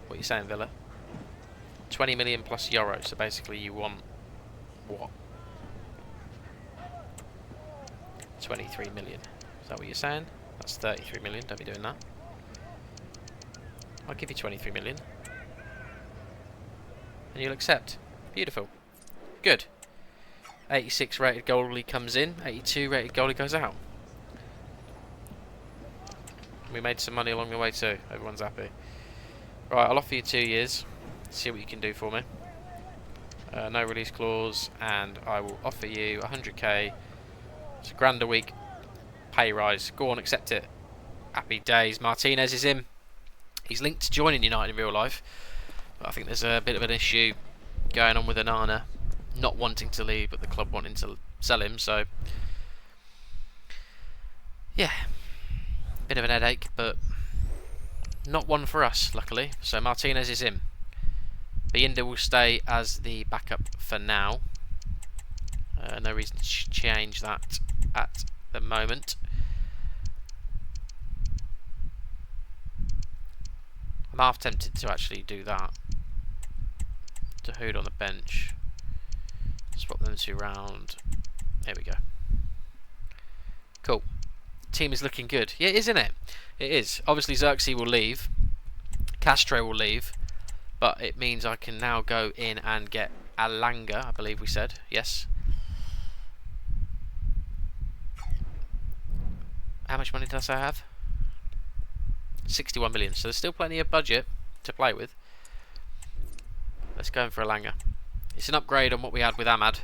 What are you saying, Villa? 20 million plus euros. So basically you want, what? 23 million. Is that what you're saying? That's 33 million. Don't be doing that. I'll give you 23 million. And you'll accept. Beautiful. Good. 86 rated goalie comes in. 82 rated goalie goes out. We made some money along the way too. Everyone's happy. Right, I'll offer you 2 years. See what you can do for me. No release clause. And I will offer you 100k. It's £1 a week. Pay rise. Go on, accept it. Happy days. Martinez is in. He's linked to joining United in real life. But I think there's a bit of an issue going on with Onana. Not wanting to leave, but the club wanting to sell him. So, yeah. Bit of an headache, but not one for us, luckily. So Martinez is in. Bienda will stay as the backup for now. No reason to change that at the moment. I'm half tempted to actually do that. To Hood on the bench. Swap them two round. There we go. Cool. Team is looking good. Yeah, it is, isn't it? It is. Obviously Xerxes will leave. Castro will leave. But it means I can now go in and get Alanga, I believe we said. Yes. How much money does I have? 61 million. So there's still plenty of budget to play with. Let's go in for Alanga. It's an upgrade on what we had with Ahmad.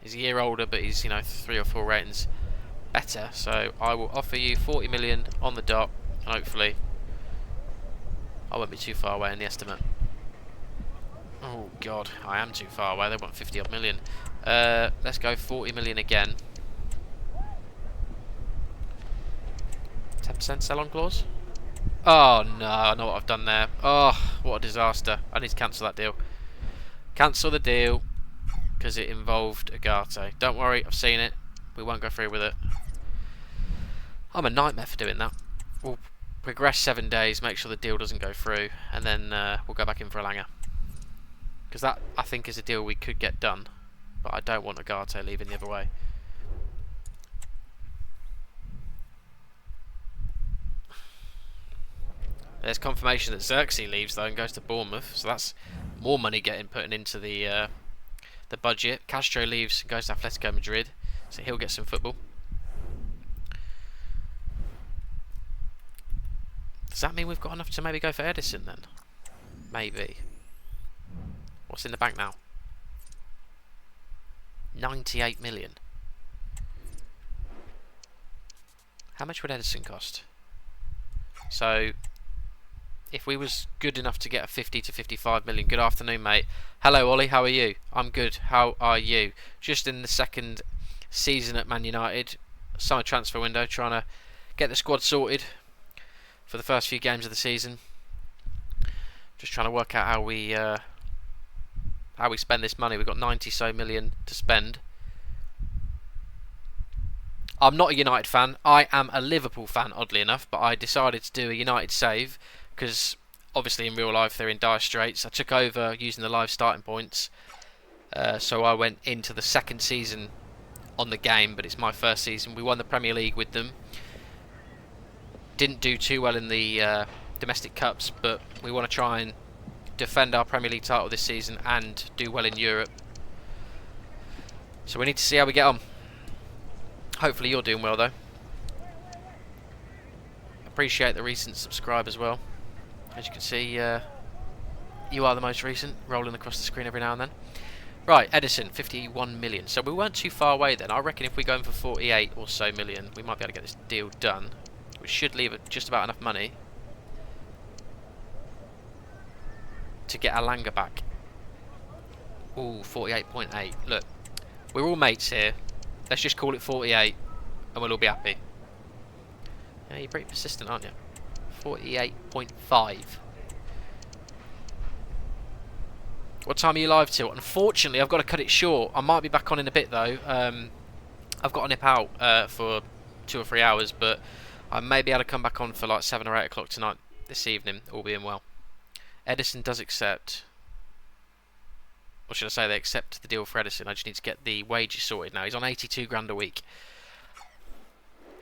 He's a year older, but he's, 3 or 4 ratings better. So I will offer you 40 million on the dot, and hopefully I won't be too far away in the estimate. Oh God, I am too far away. They want 50 odd million. Let's go 40 million again. 10% sell-on clause. Oh no, I know what I've done there. Oh, what a disaster. I need to cancel that deal. Cancel the deal because it involved Agate. Don't worry, I've seen it. We won't go through with it. I'm a nightmare for doing that. We'll progress 7 days, make sure the deal doesn't go through, and then we'll go back in for Alanga. Because that, I think, is a deal we could get done. But I don't want Agate leaving the other way. There's confirmation that Xerxes leaves though and goes to Bournemouth, so that's more money getting put into the budget. Castro leaves and goes to Atletico Madrid, so he'll get some football. Does that mean we've got enough to maybe go for Edison then? Maybe. What's in the bank now? 98 million. How much would Edison cost? So if we was good enough to get a 50 to 55 million, good afternoon mate. Hello Ollie, how are you? I'm good, how are you? Just in the second season at Man United, summer transfer window, trying to get the squad sorted for the first few games of the season. Just trying to work out how we spend this money. We've got 90 so million to spend. I'm not a United fan, I am a Liverpool fan oddly enough, but I decided to do a United save because obviously in real life they're in dire straits. I took over using the live starting points, so I went into the second season on the game, but it's my first season. We won the Premier League with them. Didn't do too well in the domestic cups, but we want to try and defend our Premier League title this season and do well in Europe. So we need to see how we get on. Hopefully you're doing well though. Appreciate the recent subscribe as well. As you can see, you are the most recent, rolling across the screen every now and then. Right, Edison, 51 million. So we weren't too far away then. I reckon if we go in for 48 or so million, we might be able to get this deal done. We should leave just about enough money to get Alanga back. Ooh, 48.8. Look, we're all mates here. Let's just call it 48 and we'll all be happy. Yeah, you're pretty persistent, aren't you? 48.5. What time are you live till? Unfortunately, I've got to cut it short. I might be back on in a bit though. I've got to nip out for 2 or 3 hours, but I may be able to come back on for like 7 or 8 o'clock tonight, this evening, all being well. Edison does accept, or should I say they accept the deal for Edison. I just need to get the wages sorted now. He's on 82 grand a week.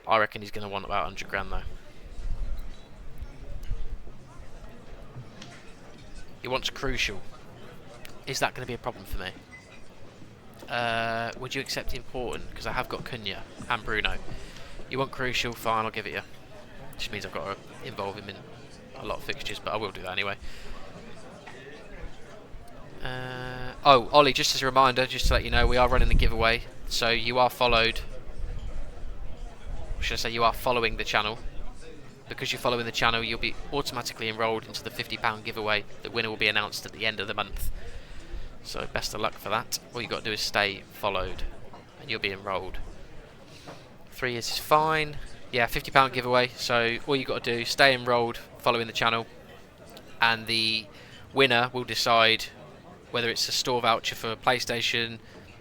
I reckon he's going to want about 100 grand though. He wants crucial. Is that going to be a problem for me? Would you accept important? Because I have got Cunha and Bruno. You want crucial? Fine, I'll give it you. Which means I've got to involve him in a lot of fixtures, but I will do that anyway. Oh, Ollie, just as a reminder, just to let you know, we are running a giveaway. So you are followed. Or should I say you are following the channel? Because you're following the channel, you'll be automatically enrolled into the £50 giveaway. The winner will be announced at the end of the month. So best of luck for that. All you've got to do is stay followed and you'll be enrolled. 3 years is fine. Yeah, £50 giveaway. So all you've got to do, stay enrolled, following the channel, and the winner will decide whether it's a store voucher for PlayStation,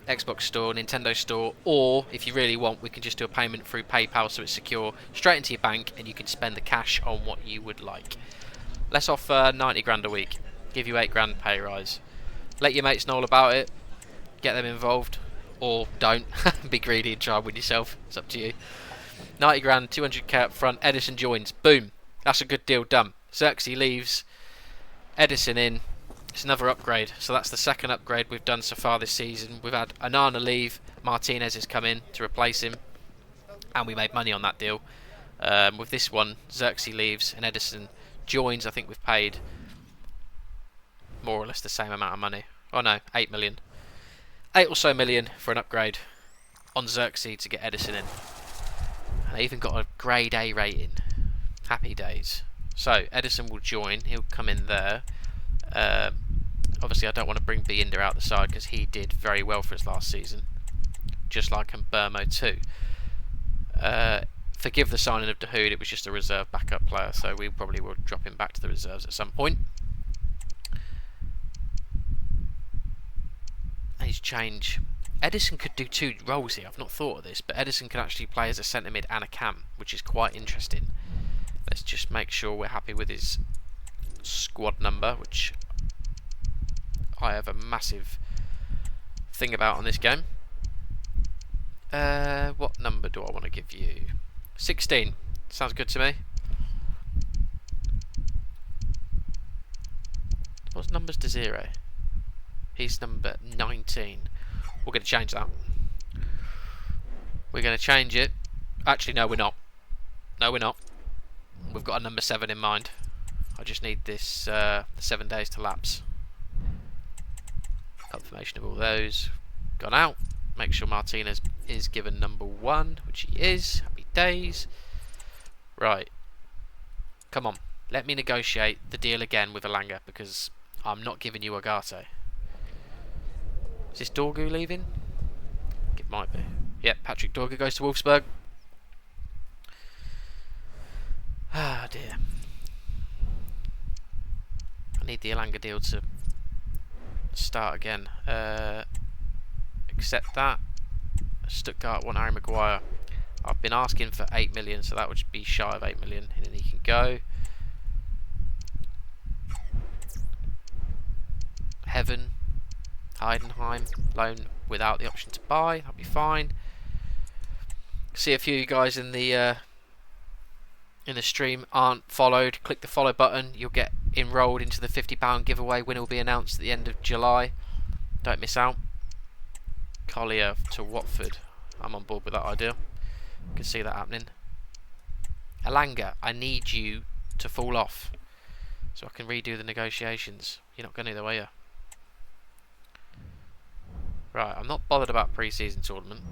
Xbox Store, Nintendo Store, or if you really want, we can just do a payment through PayPal so it's secure, straight into your bank, and you can spend the cash on what you would like. Let's offer 90 grand a week, give you 8 grand pay rise. Let your mates know all about it, get them involved, or don't. Be greedy and try and win yourself, it's up to you. 90 grand, 200k up front, Edison joins, boom, that's a good deal done. Xerxes leaves, Edison in. It's another upgrade, so that's the second upgrade we've done so far this season. We've had Anana leave, Martinez has come in to replace him, and we made money on that deal. With this one, Xerxes leaves and Edison joins. I think we've paid more or less the same amount of money. Oh no, 8 million. 8 or so million for an upgrade on Xerxes to get Edison in. And they even got a grade A rating. Happy days. So, Edison will join, he'll come in there. Obviously I don't want to bring Binder out the side because he did very well for his last season, just like Burmo too. Forgive the signing of Dahoud, it was just a reserve backup player, so we probably will drop him back to the reserves at some point. He's change. Edison could do 2 roles here, I've not thought of this, but Edison can actually play as a centre mid and a cam, which is quite interesting. Let's just make sure we're happy with his squad number, which I have a massive thing about on this game. What number do I want to give you? 16. Sounds good to me. What's numbers to 0? He's number 19. We're going to change that. We're going to change it. Actually, no, we're not. No, we're not. We've got a number 7 in mind. I just need this 7 days to lapse. Confirmation of all those. Gone out. Make sure Martinez is given number 1, which he is. Happy days. Right. Come on. Let me negotiate the deal again with Alanga because I'm not giving you Agate. Is this Dorgu leaving? It might be. Yep, Patrick Dorgu goes to Wolfsburg. Ah dear. I need the Alanga deal to start again. Accept that. Stuttgart want Harry Maguire. I've been asking for 8 million, so that would be shy of 8 million, and then he can go. Heaven, Heidenheim, loan without the option to buy. That'll be fine. See a few of you guys in the stream aren't followed. Click the follow button. You'll get enrolled into the £50 giveaway. Winner will be announced at the end of July. Don't miss out. Collier to Watford. I'm on board with that idea. You can see that happening. Alanga, I need you to fall off so I can redo the negotiations. You're not going either way, are you? Right, I'm not bothered about pre-season tournament.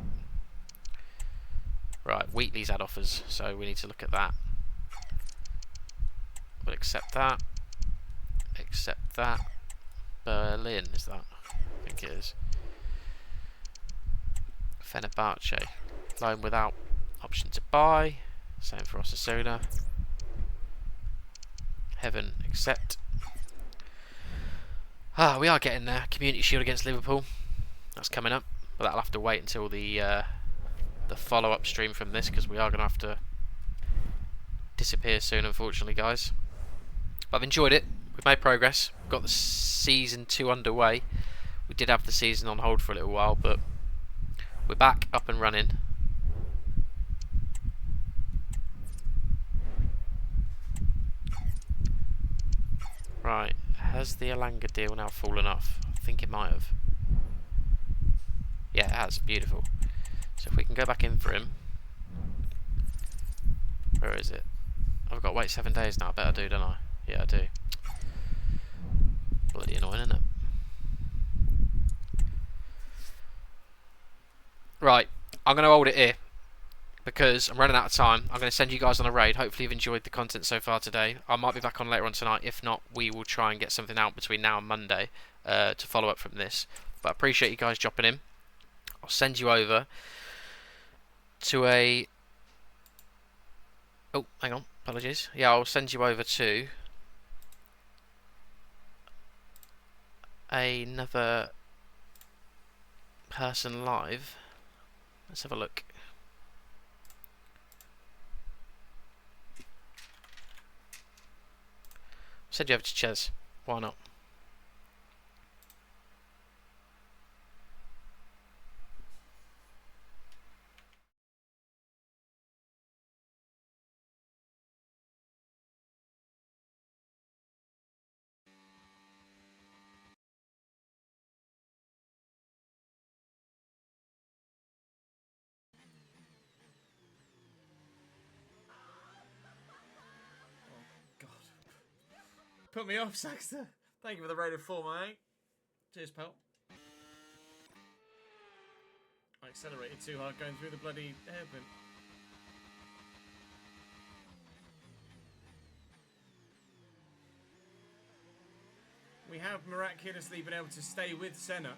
Right, Wheatley's had offers, so we need to look at that. We'll accept that. Accept that. Berlin, is that? I think it is. Fenerbahce. Loan without option to buy. Same for Osasuna. Heaven, accept. Ah, we are getting there. Community Shield against Liverpool. That's coming up, but that'll have to wait until the the follow-up stream from this, because we are going to have to disappear soon, unfortunately, guys. But I've enjoyed it. We've made progress. We've got the season 2 underway. We did have the season on hold for a little while, but we're back up and running. Right, has the Alanga deal now fallen off? I think it might have. Yeah, it has. Beautiful. So if we can go back in for him. Where is it? I've got to wait 7 days now. I bet I do, don't I? Yeah, I do. Bloody annoying, isn't it? Right, I'm going to hold it here because I'm running out of time. I'm going to send you guys on a raid. Hopefully you've enjoyed the content so far today. I might be back on later on tonight. If not, we will try and get something out between now and Monday to follow up from this. But I appreciate you guys dropping in. I'll send you over to a... Oh, hang on. Apologies. Yeah, I'll send you over to another person live. Let's have a look. Send you over to Ches. Why not? Put me off, Saxter. Thank you for the raid of 4, mate. Cheers, pal. I accelerated too hard going through the bloody hairpin. We have miraculously been able to stay with Senna.